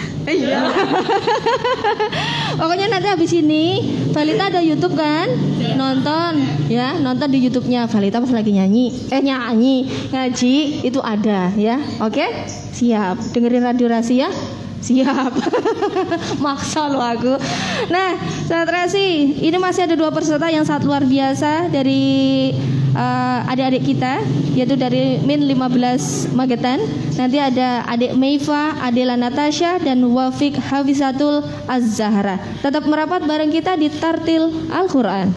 Pokoknya nanti habis ini Velita ada YouTube kan? Nonton ya, nonton di YouTube-nya Velita pas lagi nyanyi, ngaji itu ada ya. Oke? Siap. Dengerin Radio Rasi ya. Siap. Maksa lo aku. Nah, Sahabat Rasi, ini masih ada 2 peserta yang sangat luar biasa dari adik-adik kita, yaitu dari Min 15 Magetan. Nanti ada adik Meifa, Adela Natasha, dan Wafik Hafizatul Az-Zahra. Tetap merapat bareng kita di Tartil Al-Quran.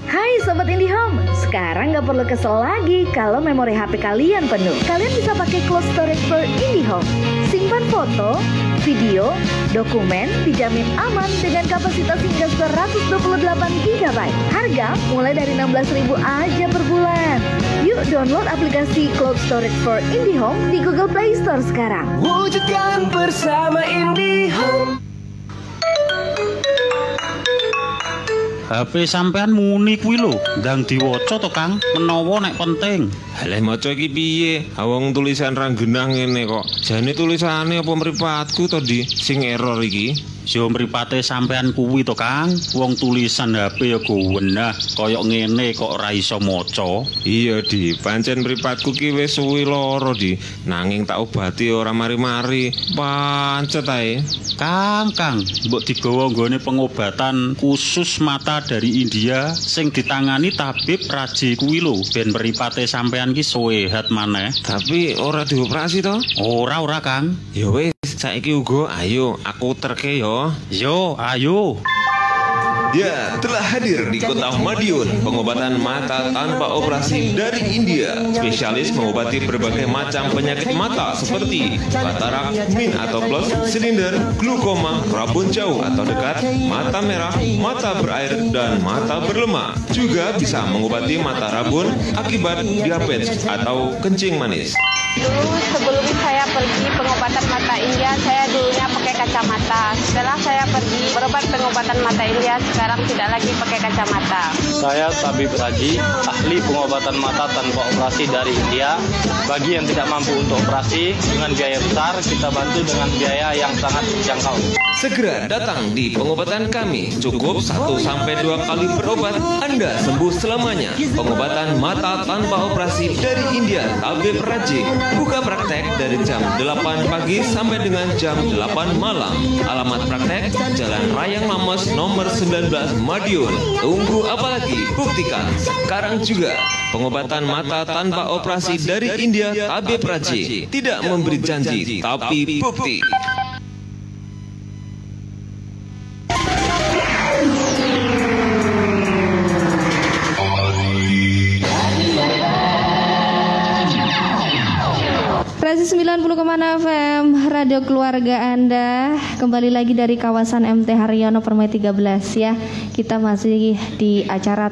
Hai Sobat IndiHome, sekarang gak perlu kesel lagi kalau memori HP kalian penuh. Kalian bisa pakai Cloud Storage for IndiHome. Simpan foto, video, dokumen dijamin aman dengan kapasitas hingga 128 GB. Harga mulai dari 16.000 aja per bulan. Yuk download aplikasi Cloud Storage for IndiHome di Google Play Store sekarang. Wujudkan bersama IndiHome. HP sampean muni kuwi lho, ndang diwaca to Kang, menawa nek penting. Halah maca iki piye? Awang tulisan ra genah ngene kok. Jane tulisane apa mripatku to Di sing error iki? Yo mripate sampean kuwi to Kang, wong tulisan HP ya gowenah, kaya ngene kok ora iso maca. Iya Di, pancen mripatku ki wis suwi lara Di, nanging tak obati ora mari-mari. Pancet ae. Kang, mbok digawa nggone pengobatan khusus mata dari India sing ditangani tabib Raji kuwi lho, ben mripate sampean ki sehat maneh. Tapi ora dioperasi to? Ora Kang. Ya wis, saiki uga ayo aku terke yo. Yo, ayo. Ya, telah hadir di Kota Madiun pengobatan mata tanpa operasi dari India. Spesialis mengobati berbagai macam penyakit mata seperti katarak, min atau plus, silinder, glukoma, rabun jauh atau dekat, mata merah, mata berair, dan mata berlemak. Juga bisa mengobati mata rabun akibat diabetes atau kencing manis. Dulu sebelum saya pergi pengobatan mata India, saya dulunya pakai kacamata. Setelah saya pergi berobat pengobatan mata India, sekarang tidak lagi pakai kacamata. Saya Tabib Raji, ahli pengobatan mata tanpa operasi dari India. Bagi yang tidak mampu untuk operasi dengan biaya besar, kita bantu dengan biaya yang sangat terjangkau. Segera datang di pengobatan kami. Cukup 1-2 kali berobat, Anda sembuh selamanya. Pengobatan mata tanpa operasi dari India, Tabib Raji. Buka praktek dari jam 8 pagi sampai dengan jam 8 malam. Alamat praktek Jalan Rayang Lamos nomor 19 Madiun. Tunggu apa lagi? Buktikan sekarang juga. Pengobatan mata tanpa operasi dari India, Tabib Raji. Tidak memberi janji, tapi bukti. Rasi 90,6 FM, radio keluarga Anda. Kembali lagi dari kawasan MT Haryono Permai 13 ya. Kita masih di acara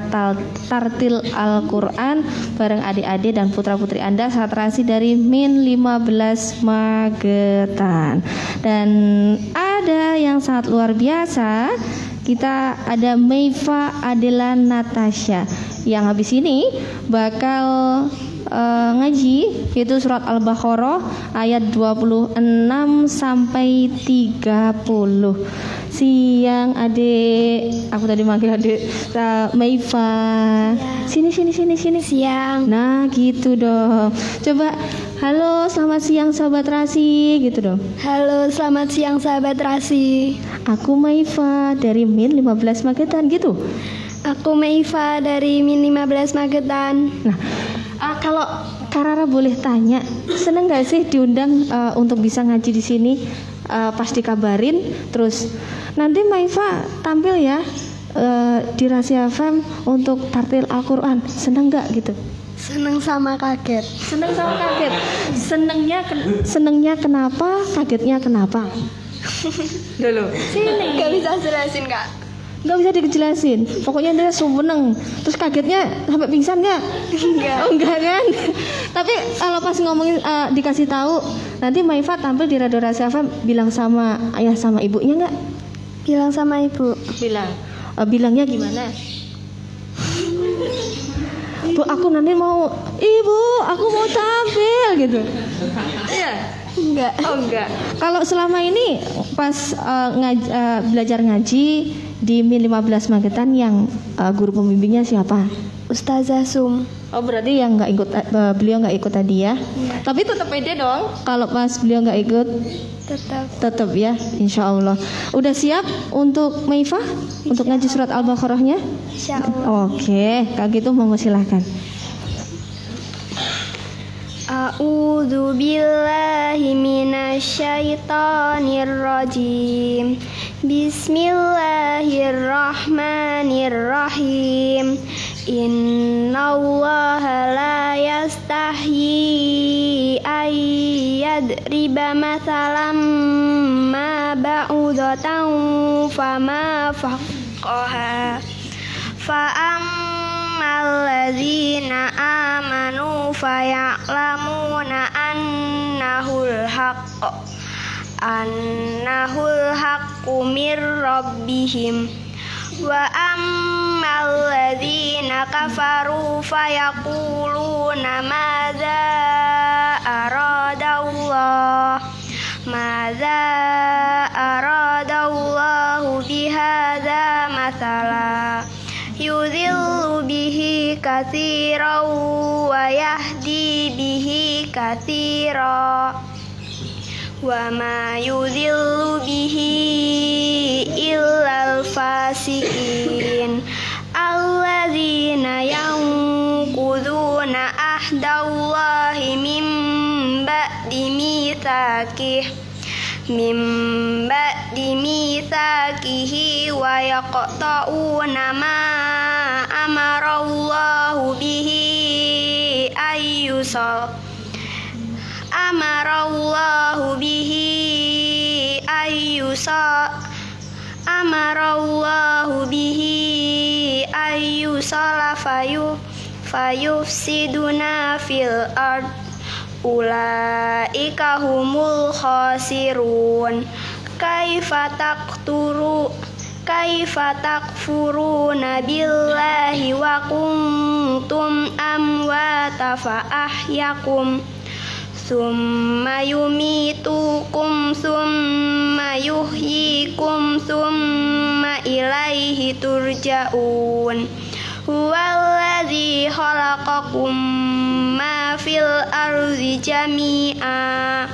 Tartil Al-Quran bareng adik-adik dan putra-putri Anda saat rasi dari Min 15 Magetan. Dan ada yang sangat luar biasa. Kita ada Meifa Adela Natasha yang habis ini bakal ngaji, yaitu surat Al-Baqarah ayat 26 sampai 30. Siang adik, aku tadi manggil adik Meifa. Sini. Siang. Nah gitu dong. Coba halo selamat siang sahabat Rasi gitu dong. Halo selamat siang sahabat Rasi. Aku Meifa dari Min 15 Magetan gitu. Aku Meifa dari Min 15 Magetan. Nah, kalau Karara boleh tanya, seneng gak sih diundang untuk bisa ngaji di sini? Pas dikabarin, terus nanti Meifa tampil ya di Rasi FM untuk Tartil Al-Quran. Seneng gak gitu? Seneng sama kaget. Senengnya kenapa? Kagetnya kenapa? Dulu. Sini. Gak bisa jelasin kak. Gak bisa dijelasin. Pokoknya dia seneng. Terus kagetnya sampai pingsan nggak? Enggak kan? Tapi kalau pas ngomongin dikasih tahu, nanti Meifa tampil di Radio Rasi FM, bilang sama ayah sama ibunya nggak? Bilang sama ibu. Bilangnya gimana? Bu, aku nanti mau, ibu, aku mau tampil gitu. Iya. Enggak. Oh enggak. Kalau selama ini pas belajar ngaji di Min 15 Magetan yang guru pembimbingnya siapa? Ustazah Sum. Oh, berarti yang nggak ikut, beliau nggak ikut tadi ya? Iya. Tapi tetap pede dong kalau pas beliau nggak ikut? Tetap ya, insya Allah. Udah siap untuk Maifah untuk ngaji surat Al-Baqarahnya? Insya Allah. Oke, kalau gitu monggo silahkan. A'udzu billahi minasyaitonir rajim. Bismillahirrahmanirrahim. Innallaha la yastahyi ayyadriba mathalam ma ba'udatan fama faqaha fa'ammal ladzina amanu faya'lamuna annahul haqqu mir rabbihim wa ammal ladzina kafaru fayaquluna madza aradallahu bihadza mathala yudhillu bihi katsiran wa yahdi bihi katsiran wa ma yudhillu bihi illal fasiqin alladzina yanquduna ahdallahi min ba'di mitsaqihi wa yaqta'una ma amarallahu bihi ayyusala fayufsiduna fil ard ulaika humul khasirun kaifa takfuruna billahi wa kuntum amwata fa ahyakum summa yumitukum summa yuhyikum summa ilaihi turja'un huwallazi khalaqakum ma fil ardi jami'an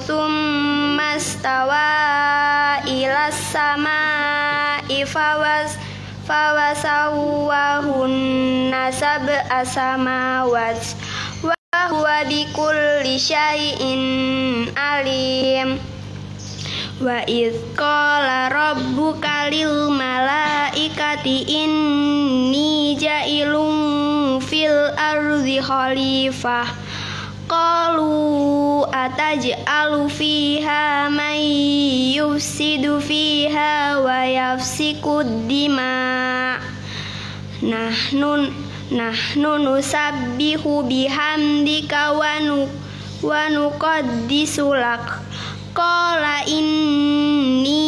summa stawa ilas sama'i fawasawwahunna sab'a samawat wa huwa bikulli syai'in alim. Wa idz qala rabbuka lil malaikati inni ja'ilun fil ardi khalifah qalu ataj'alu fiha man yufsidu fiha wa yafsikud dima nahnu nusabbihu bihamdika wa nuqaddisu lak qala inni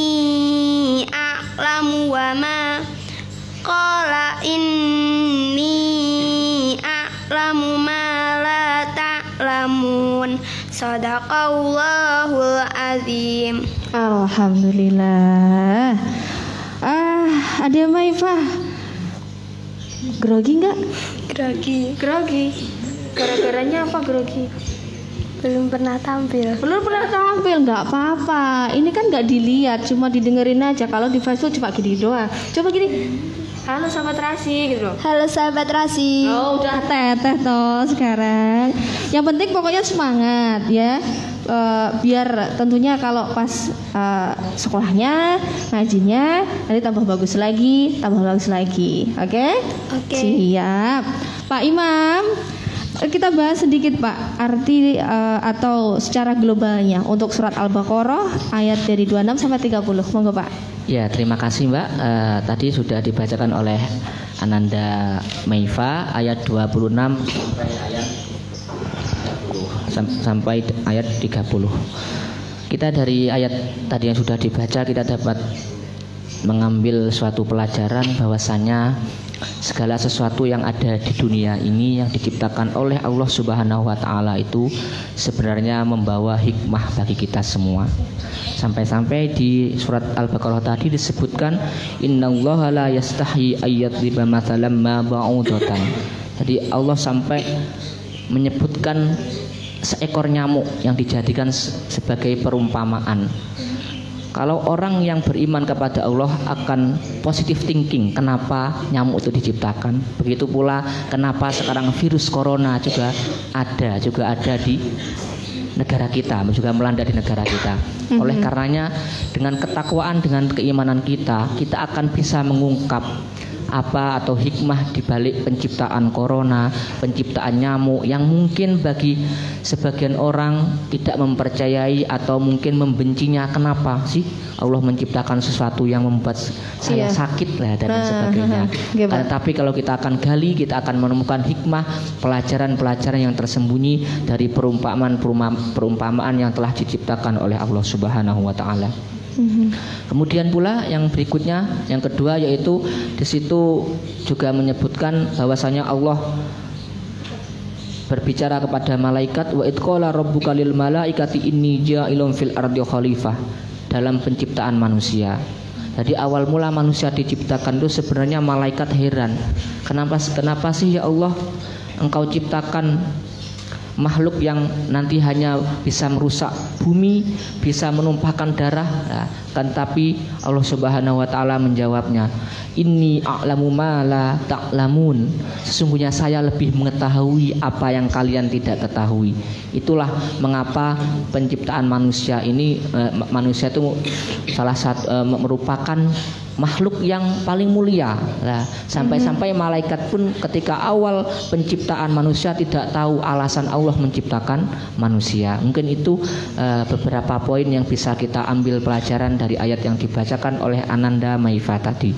a'lamu ma la ta'lamun. Shadaqallahul azim. Alhamdulillah. Ada Maifah grogi nggak? Grogi. Gara-garanya apa grogi? Belum pernah tampil. Nggak apa-apa. Ini kan nggak dilihat, cuma didengerin aja. Kalau di Facebook cuma gini doang. Coba gini. Halo sahabat Rasi gitu. Halo sahabat Rasi. Oh, udah teteh toh sekarang. Yang penting pokoknya semangat ya. Biar tentunya kalau pas sekolahnya, ngajinya nanti tambah bagus lagi. Oke? Siap. Pak Imam, kita bahas sedikit Pak arti atau secara globalnya untuk surat Al-Baqarah ayat dari 26 sampai 30. Monggo Pak. Ya, terima kasih Mbak. Tadi sudah dibacakan oleh Ananda Maifah ayat 26 sampai ayat 30. Kita dari ayat tadi yang sudah dibaca kita dapat mengambil suatu pelajaran bahwasanya segala sesuatu yang ada di dunia ini yang diciptakan oleh Allah Subhanahu wa taala itu sebenarnya membawa hikmah bagi kita semua. Sampai-sampai di surat Al-Baqarah tadi disebutkan innallaha la yastahi ayyadriba mathalan ma ba'udatan. Jadi Allah sampai menyebutkan seekor nyamuk yang dijadikan sebagai perumpamaan. Kalau orang yang beriman kepada Allah akan positive thinking, kenapa nyamuk itu diciptakan. Begitu pula kenapa sekarang virus corona juga ada di negara kita, juga melanda di negara kita. Oleh karenanya dengan ketakwaan, dengan keimanan kita akan bisa mengungkap apa atau hikmah di balik penciptaan corona, penciptaan nyamuk yang mungkin bagi sebagian orang tidak mempercayai atau mungkin membencinya. Kenapa sih Allah menciptakan sesuatu yang membuat saya sakit lah dan sebagainya. Tapi kalau kita akan gali, kita akan menemukan hikmah, pelajaran-pelajaran yang tersembunyi dari perumpamaan yang telah diciptakan oleh Allah Subhanahu wa taala. Kemudian pula yang berikutnya, yang kedua, yaitu di situ juga menyebutkan bahwasanya Allah berbicara kepada malaikat, wa id qala rabbuka lil malaikati inni ja'ilun fil ardi khalifah, dalam penciptaan manusia. Jadi awal mula manusia diciptakan itu sebenarnya malaikat heran, kenapa sih ya Allah engkau ciptakan makhluk yang nanti hanya bisa merusak bumi, bisa menumpahkan darah, kan? Tapi Allah Subhanahu wa taala menjawabnya, inni a'lamu ma la ta'lamun, sesungguhnya saya lebih mengetahui apa yang kalian tidak ketahui. Itulah mengapa penciptaan manusia ini, manusia itu salah satu merupakan makhluk yang paling mulia. Nah, sampai-sampai malaikat pun ketika awal penciptaan manusia tidak tahu alasan Allah menciptakan manusia. Mungkin itu beberapa poin yang bisa kita ambil pelajaran dari ayat yang dibacakan oleh Ananda Maifa tadi.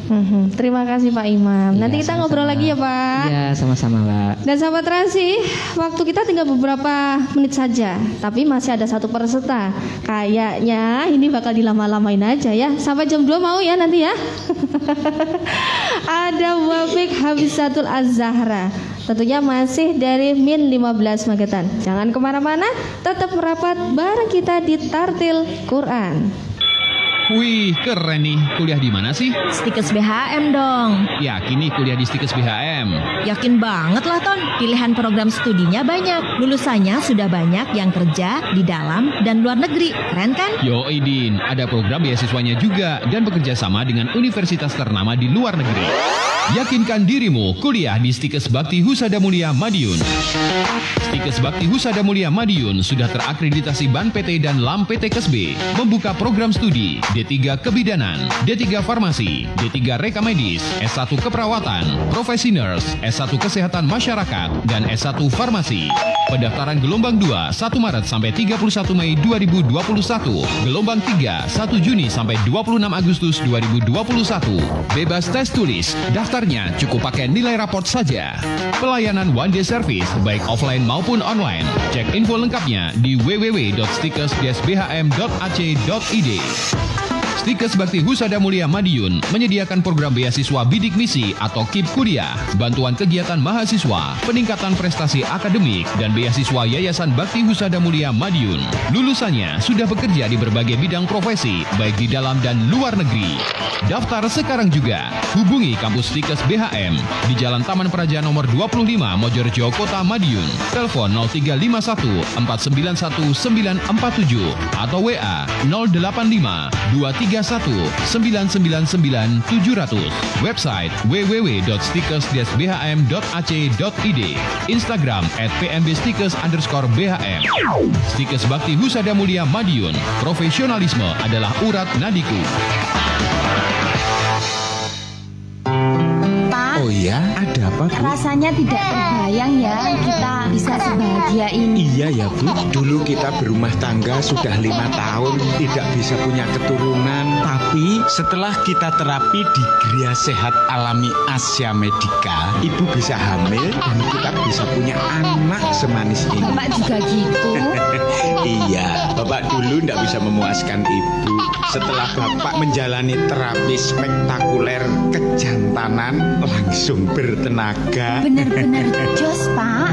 Terima kasih Pak Imam. Nanti kita ngobrol lagi ya Pak. Iya, sama-sama Pak. Dan sahabat Rasi, waktu kita tinggal beberapa menit saja, tapi masih ada satu peserta. Kayaknya ini bakal dilama-lamain aja ya. Sampai jam 2 mau ya nanti ya. Ada Wafik Habisatul Az-Zahra, tentunya masih dari Min 15 Magetan. Jangan kemana-mana, tetap merapat bareng kita di Tartil Quran. Wih, keren nih. Kuliah di mana sih? Stikes BHM dong. Yakin nih kuliah di Stikes BHM? Yakin banget lah Ton. Pilihan program studinya banyak. Lulusannya sudah banyak yang kerja di dalam dan luar negeri. Keren kan? Yo Idin, ada program beasiswanya juga dan bekerja sama dengan universitas ternama di luar negeri. Yakinkan dirimu kuliah di Stikes Bakti Husada Mulia Madiun. Stikes Bakti Husada Mulia Madiun sudah terakreditasi BAN PT dan LAM PT Kesbe, membuka program studi D3 Kebidanan, D3 Farmasi, D3 Reka Medis, S1 Keperawatan, Profesi Nurse, S1 Kesehatan Masyarakat, dan S1 Farmasi. Pendaftaran gelombang 2 1 Maret sampai 31 Mei 2021, gelombang 3 1 Juni sampai 26 Agustus 2021. Bebas tes tulis, daftarnya cukup pakai nilai raport saja. Pelayanan one day service baik offline maupun online. Cek info lengkapnya di www.stikes-bhm.ac.id. Stikes Bakti Husada Mulia Madiun menyediakan program beasiswa bidik misi atau KIP kuliah, bantuan kegiatan mahasiswa, peningkatan prestasi akademik, dan beasiswa Yayasan Bakti Husada Mulia Madiun. Lulusannya sudah bekerja di berbagai bidang profesi, baik di dalam dan luar negeri. Daftar sekarang juga. Hubungi kampus Stikes BHM di Jalan Taman Praja nomor 25, Mojorejo, Kota Madiun. Telepon 0351 491 947 atau WA 085 231 999 700. Website www.stikes-bhm.ac.id. Instagram @pmbstikes_bhm. Stikes Bakti Husada Mulia Madiun. Profesionalisme adalah urat nadiku. Oh iya, ada apa Bu? Rasanya tidak terbayang ya kita bisa sebahagia ini. Iya ya Bu, dulu kita berumah tangga sudah 5 tahun, tidak bisa punya keturunan. Tapi setelah kita terapi di Gria Sehat Alami Asia Medika, ibu bisa hamil dan kita bisa punya anak semanis ini. Bapak juga gitu. Iya, Bapak dulu tidak bisa memuaskan ibu. Setelah Bapak menjalani terapi spektakuler kejantanan, langsung bertenaga. Benar-benar jos, Pak.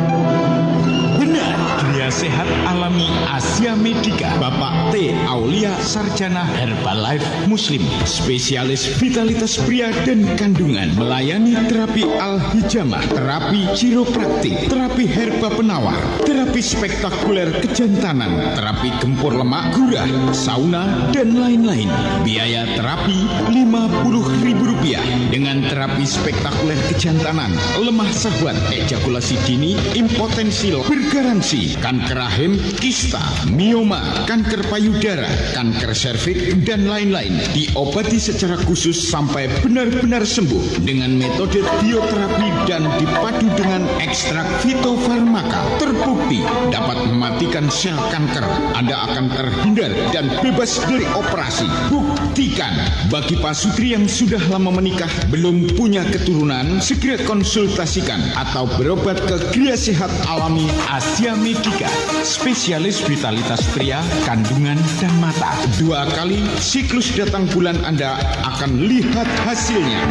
Benar, Gria Sehat Alami Asia Medika. Bapak T. Aulia, Sarjana Herbalife Muslim, spesialis vitalitas pria dan kandungan, melayani terapi al-hijamah, terapi chiropraktik, terapi herba penawar, terapi spektakuler kejantanan, terapi gempur lemak, gurah, sauna, dan lain-lain. Biaya terapi Rp50.000 dengan terapi spektakuler kejantanan, lemah syahwat, ejakulasi dini, impotensi, bergaransi kanker rahim, kista, mioma, kanker payudara, kanker serviks, dan lain-lain. Diobati secara khusus sampai benar-benar sembuh dengan metode bioterapi dan dipadu dengan ekstrak fitofarmaka. Terbukti dapat mematikan sel kanker. Anda akan terhindar dan bebas dari operasi. Buktikan. Bagi pasutri yang sudah lama menikah belum punya keturunan, segera konsultasikan atau berobat ke Gria Sehat Alami Asia Medika, spesialis vitalitas pria, kandungan, dan mata. 2 kali siklus datang bulan Anda akan lihat hasilnya.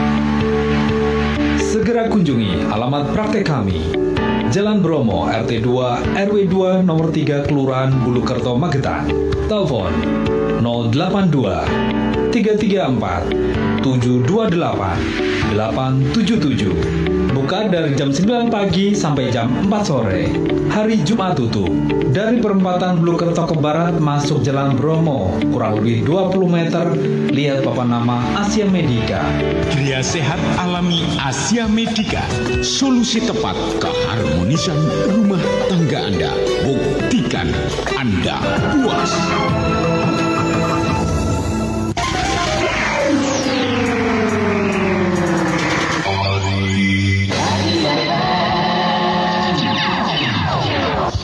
Segera kunjungi alamat praktek kami. Jalan Bromo, RT 2, RW 2, nomor 3, Kelurahan Bulukerto, Magetan. Telepon 082 334 728 877. Buka dari jam 9 pagi sampai jam 4 sore. Hari Jumat tutup. Dari perempatan Bulukerto ke barat masuk Jalan Bromo, kurang lebih 20 meter, lihat papan nama Asia Medika. Gria Sehat Alami Asia Medika, solusi tepat keharmonisan rumah tangga Anda. Buktikan Anda puas.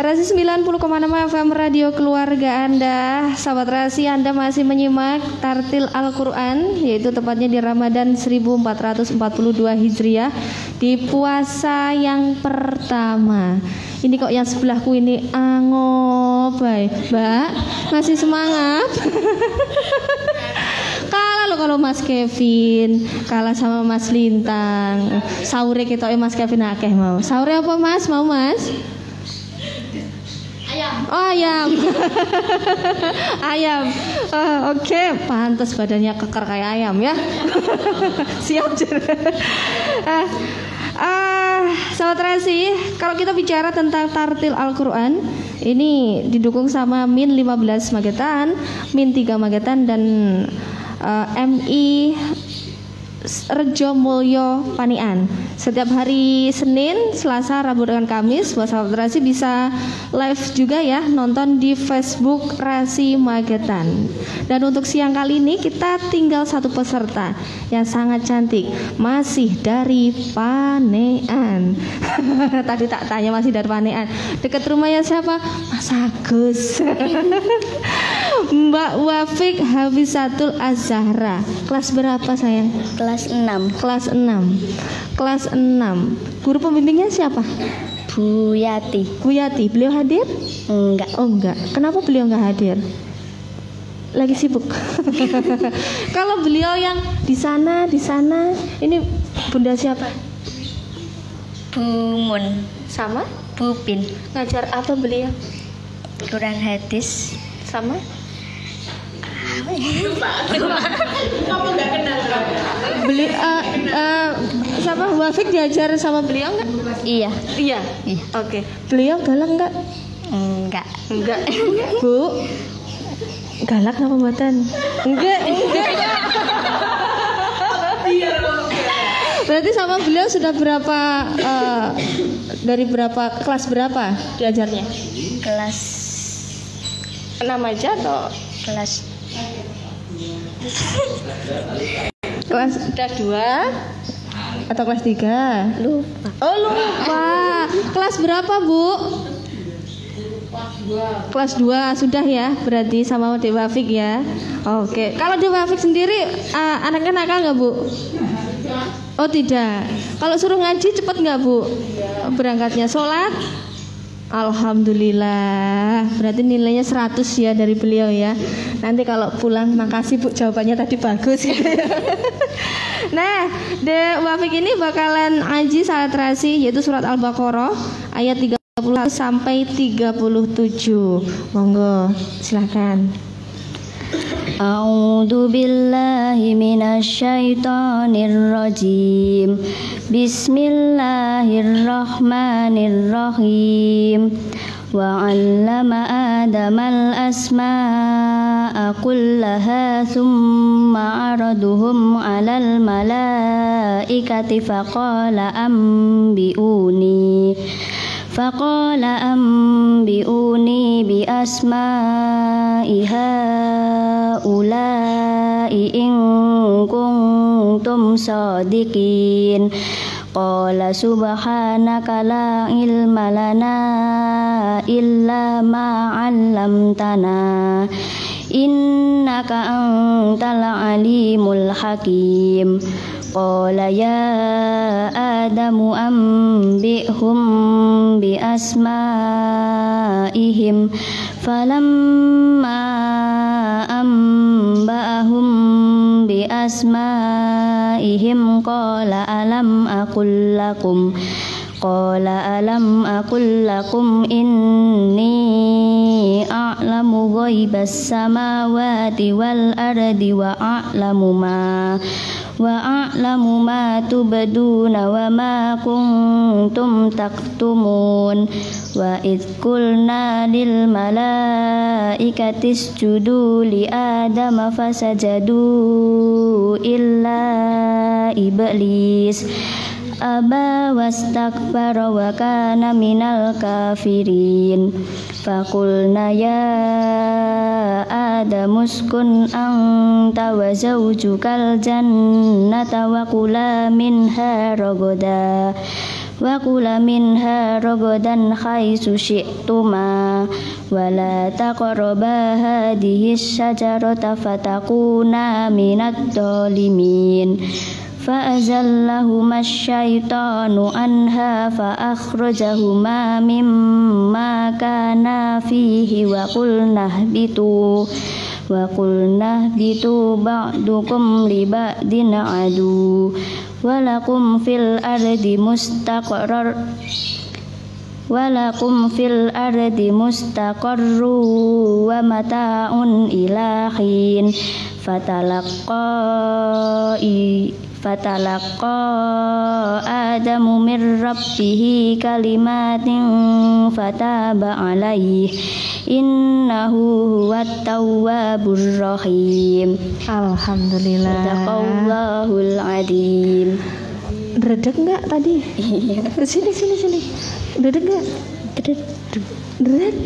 Rasi 90,6 FM Radio Keluarga Anda. Sahabat Rasi, Anda masih menyimak Tartil Al-Quran, yaitu tepatnya di Ramadan 1442 Hijriah, di puasa yang pertama. Ini kok yang sebelahku ini angobai, Mbak, masih semangat? Kalah lo kalau Mas Kevin, kalah sama Mas Lintang. Sahure kita Mas Kevin akeh mau. Sahure apa Mas? Mau Mas? Oh ayam. Ayam. Oke, pantas badannya keker kayak ayam ya. Siap. Sahabat Rasi, kalau kita bicara tentang Tartil Al-Quran, ini didukung sama Min 15 Magetan, Min 3 Magetan, dan MI Rejo Mulyo Panian. Setiap hari Senin, Selasa, Rabu, dan Kamis, buat sahabat Rasi bisa live juga ya, nonton di Facebook Rasi Magetan. Dan untuk siang kali ini kita tinggal satu peserta yang sangat cantik, masih dari Panean. Tadi tak tanya masih dari Panean. Dekat rumahnya siapa? Mas Agus. Mbak Wafik Hafizatul Az-Zahra. Kelas berapa sayang? Kelas 6. Kelas 6. Kelas 6. Guru pembimbingnya siapa? Bu Yati. Bu Yati, beliau hadir? Enggak. Oh enggak. Kenapa beliau enggak hadir? Lagi sibuk. Kalau beliau yang di sana, ini Bunda siapa? Bu Mun. Sama? Bu Pin. Ngajar apa beliau? Quran hadis. Sama? Kamu nggak kenal? Siapa? Wafik diajar sama beliau nggak? Iya. Oke. Beliau galak nggak? Enggak. Bu, galak nggak pembuatan? Enggak. Berarti sama beliau sudah berapa? Dari berapa kelas berapa diajarnya? Kelas 6 aja atau kelas udah 2 atau kelas 3? Lupa. Oh lupa. Kelas berapa Bu? Kelas 2 sudah ya, berarti sama Dek Wafik ya. Oke, kalau Dek Wafik sendiri anaknya nakal nggak Bu? Oh tidak. Kalau suruh ngaji cepet nggak Bu? Berangkatnya sholat? Alhamdulillah. Berarti nilainya 100 ya dari beliau ya. Nanti kalau pulang makasih Bu, jawabannya tadi bagus gitu ya. Nah, Dek Wafik ini bakalan ngaji salat terasi yaitu surat Al-Baqarah ayat 30 sampai 37. Monggo, silakan. A'udzu billahi minasyaitonir rajim. Bismillahirrahmanirrahim. Wa 'allama Adamal asma'a kullaha thumma 'araduhum 'alal malaikati faqala anbi'uni bi asma'i haula'i in kuntum shadiqin. Qala subhanaka la ilma lana illa ma 'allamtana innaka antal alimul hakim. Qala ya Adamu anbi'hum bi asma'ihim falamma anba'ahum bi asma'ihim qala alam aqul lakum inni a'lamu ghaibas samawati wal ardi wa a'lamu ma tubduna wa ma kuntum taktumun. Wa idh qulna lil malaikati isjudu li Adama fasajadu illa iblis aba wastakbara wa kana minal kafirin. Faqulna ya Adamu uskun anta wa zawjukal jannata wa kula minha ragadan haitsu syi'tuma wa la taqraba hadhihi syajarata fatakuna minadh dhalimin. Fa'azallahuma asyaitanu anha fa'akhrajahuma mimma kana fihi wa qulna ihbitu ba'dukum li ba'din adu walakum fil ardi mustaqarru wa mata'un ila hin. Fatalaqa Adamu min rabbihi kalimatin fataba alaihi innahu huwat tawwabur rahim. Alhamdulillah. Sadaqallahul adzim. Dredeg enggak tadi? Iya. Sini. Dredeg enggak? Dredeg.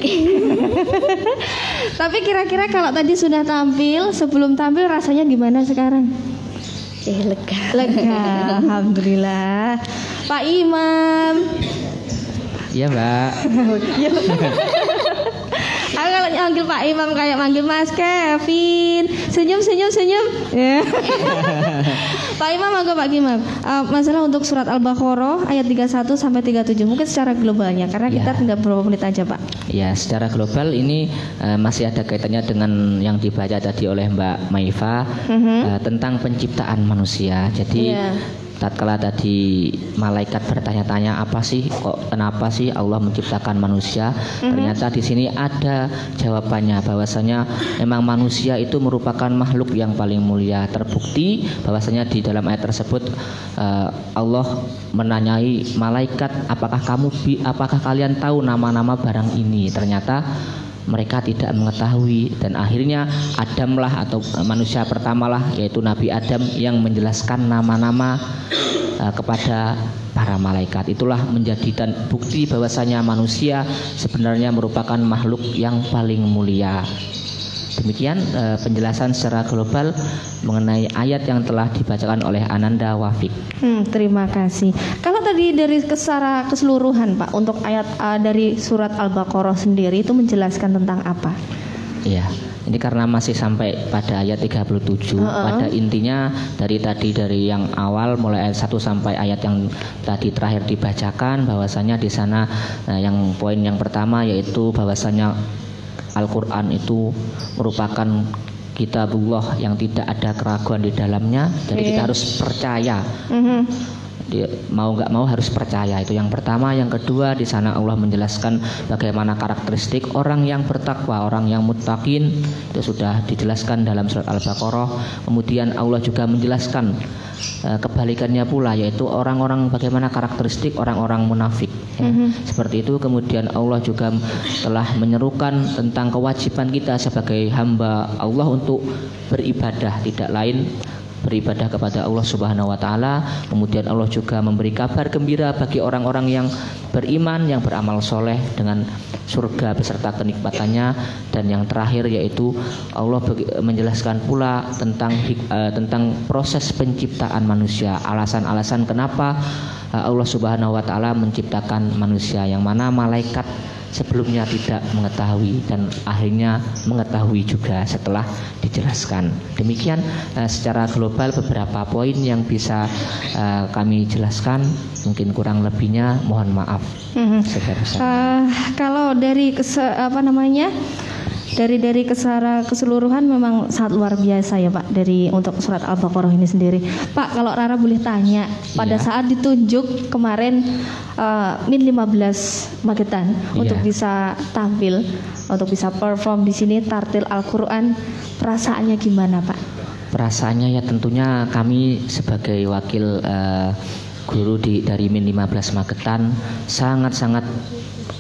Tapi kira-kira kalau tadi sudah tampil, sebelum tampil rasanya gimana sekarang? Lega. Alhamdulillah. Pak Imam. Iya, Mbak. Aku kalau manggil Pak Imam kayak manggil Mas Kevin. Senyum. Pak Imam, monggo Pak Imam. Masalah untuk surat Al-Baqarah ayat 31 sampai 37 mungkin secara globalnya karena kita tinggal beberapa menit aja, Pak. Ya, secara global ini masih ada kaitannya dengan yang dibaca tadi oleh Mbak Maifa tentang penciptaan manusia. Jadi tatkala tadi malaikat bertanya-tanya kenapa sih Allah menciptakan manusia, ternyata di sini ada jawabannya bahwasanya memang manusia itu merupakan makhluk yang paling mulia. Terbukti bahwasanya di dalam ayat tersebut Allah menanyai malaikat, apakah kalian tahu nama-nama barang ini? Ternyata mereka tidak mengetahui, dan akhirnya Adamlah atau manusia pertamalah yaitu Nabi Adam yang menjelaskan nama-nama kepada para malaikat. Itulah menjadi bukti bahwasanya manusia sebenarnya merupakan makhluk yang paling mulia. Demikian penjelasan secara global mengenai ayat yang telah dibacakan oleh Ananda Wafik. Terima kasih. Kalau tadi dari secara keseluruhan Pak, untuk ayat dari surat Al-Baqarah sendiri itu menjelaskan tentang apa? Iya, ini karena masih sampai pada ayat 37. Pada intinya dari yang awal mulai ayat 1 sampai ayat yang tadi terakhir dibacakan, bahwasanya di sana yang poin yang pertama yaitu bahwasanya Al-Quran itu merupakan kitabullah yang tidak ada keraguan di dalamnya. Jadi kita harus percaya. Mau nggak mau harus percaya, itu yang pertama. Yang kedua, di sana Allah menjelaskan bagaimana karakteristik orang yang bertakwa, orang yang muttaqin, itu sudah dijelaskan dalam surat Al-Baqarah. Kemudian Allah juga menjelaskan kebalikannya pula, yaitu orang-orang bagaimana karakteristik orang-orang munafik. Seperti itu. Kemudian Allah juga telah menyerukan tentang kewajiban kita sebagai hamba Allah untuk beribadah, tidak lain beribadah kepada Allah Subhanahu wa taala. Kemudian Allah juga memberi kabar gembira bagi orang-orang yang beriman, yang beramal soleh dengan surga beserta kenikmatannya. Dan yang terakhir yaitu Allah menjelaskan pula tentang proses penciptaan manusia, alasan-alasan kenapa Allah Subhanahu wa taala menciptakan manusia, yang mana malaikat sebelumnya tidak mengetahui dan akhirnya mengetahui juga setelah dijelaskan. Demikian secara global beberapa poin yang bisa kami jelaskan. Mungkin kurang lebihnya mohon maaf. Kalau dari dari keseluruhan memang sangat luar biasa ya Pak, dari untuk surat Al-Baqarah ini sendiri. Pak, kalau Rara boleh tanya, pada saat ditunjuk kemarin min 15 Magetan untuk bisa tampil, untuk bisa perform di sini tartil Al-Quran, perasaannya gimana Pak? Perasaannya ya tentunya kami sebagai wakil guru dari min 15 Magetan sangat-sangat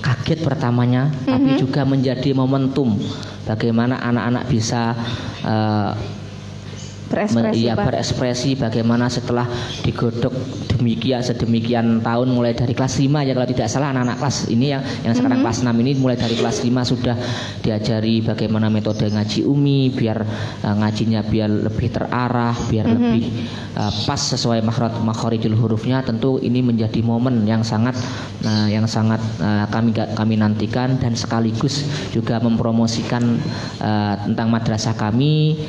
kaget pertamanya, tapi juga menjadi momentum bagaimana anak-anak bisa berekspresi bagaimana setelah digodok sedemikian tahun, mulai dari kelas 5 ya kalau tidak salah, anak-anak kelas ini yang sekarang kelas 6 ini mulai dari kelas 5 sudah diajari bagaimana metode ngaji umi, biar ngajinya biar lebih terarah, biar lebih pas sesuai makharijul hurufnya. Tentu ini menjadi momen yang sangat kami nantikan, dan sekaligus juga mempromosikan tentang madrasah kami,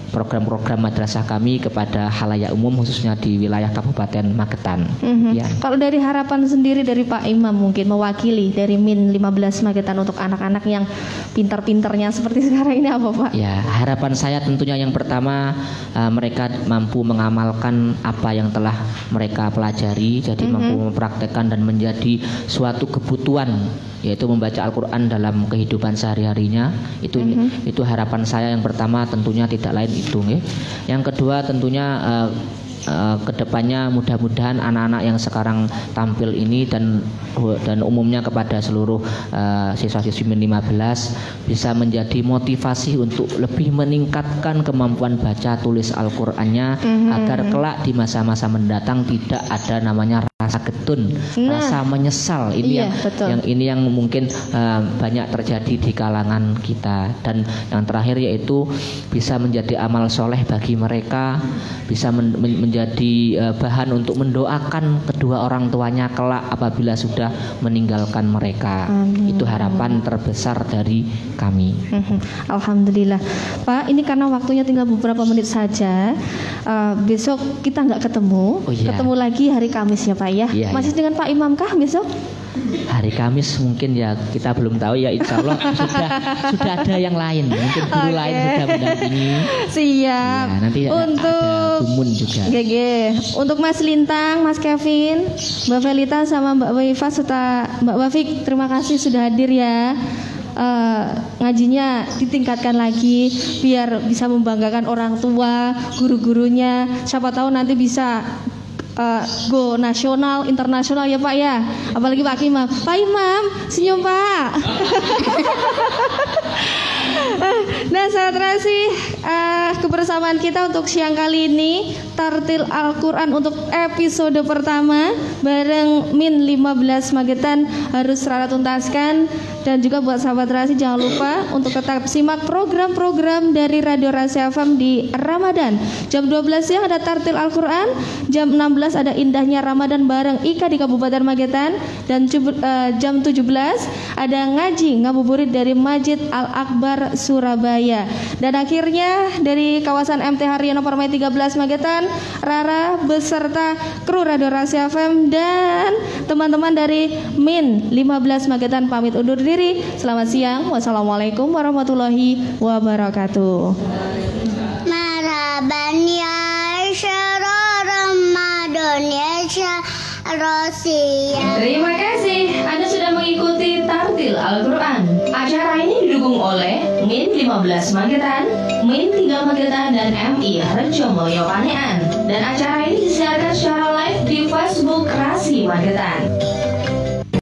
program-program madrasah kami kepada halayak umum, khususnya di wilayah Kabupaten Magetan. Ya. Kalau dari harapan sendiri dari Pak Imam, mungkin mewakili dari min 15 Magetan untuk anak-anak yang pintar-pintarnya seperti sekarang ini apa Pak? Ya, harapan saya tentunya yang pertama mereka mampu mengamalkan apa yang telah mereka pelajari, jadi mampu mempraktekkan dan menjadi suatu kebutuhan, yaitu membaca Al-Quran dalam kehidupan sehari-harinya. Itu harapan saya yang pertama, tentunya tidak lain itu. Yang kedua tentunya kedepannya mudah-mudahan anak-anak yang sekarang tampil ini dan umumnya kepada seluruh siswa-siswi min 15 bisa menjadi motivasi untuk lebih meningkatkan kemampuan baca tulis Al-Qur'annya, agar kelak di masa-masa mendatang tidak ada namanya rasa getun, rasa menyesal. Ini yang mungkin banyak terjadi di kalangan kita. Dan yang terakhir yaitu bisa menjadi amal soleh bagi mereka, bisa menjadi bahan untuk mendoakan kedua orang tuanya kelak apabila sudah meninggalkan mereka. Itu harapan terbesar dari kami. Alhamdulillah Pak, ini karena waktunya tinggal beberapa menit saja. Besok kita nggak ketemu, ketemu lagi hari Kamis ya Pak ya. Masih dengan Pak Imam kah besok? Hari Kamis mungkin ya kita belum tahu ya, insya Allah sudah ada yang lain, mungkin guru lain sudah mendampingi. Siap. Ya, nanti untuk Bumun juga. Untuk Mas Lintang, Mas Kevin, Mbak Velita sama Mbak Waifa serta Mbak Wafik, terima kasih sudah hadir ya. Ngajinya ditingkatkan lagi biar bisa membanggakan orang tua, guru-gurunya. Siapa tahu nanti bisa go nasional, internasional ya Pak ya. Apalagi Pak Imam. Pak Imam, senyum Pak. Nah, sahabat Rasi, kebersamaan kita untuk siang kali ini Tartil Al-Quran untuk episode pertama bareng Min 15 Magetan harus Rara tuntaskan. Dan juga buat sahabat Rasi jangan lupa untuk tetap simak program-program dari Radio Rasi FM di Ramadan. Jam 12 siang ada Tartil Al-Quran, jam 16 ada Indahnya Ramadan bareng Ika di Kabupaten Magetan, dan jam 17 ada ngaji ngabuburit dari Masjid Al-Akbar Surabaya. Dan akhirnya dari kawasan MT Haryono Permai 13 Magetan, Rara beserta kru Radio Rasi FM dan teman-teman dari Min 15 Magetan pamit undur diri. Selamat siang. Wassalamualaikum warahmatullahi wabarakatuh. Marhaban ya syahrul Ramadan ya Rasia. Terima kasih Anda sudah mengikuti Tartil Al-Quran. Acara ini didukung oleh Min 15 Magetan, Min 3 Magetan, dan MI Harjomulyo Panean. Dan acara ini disiarkan secara live di Facebook Rasi Magetan.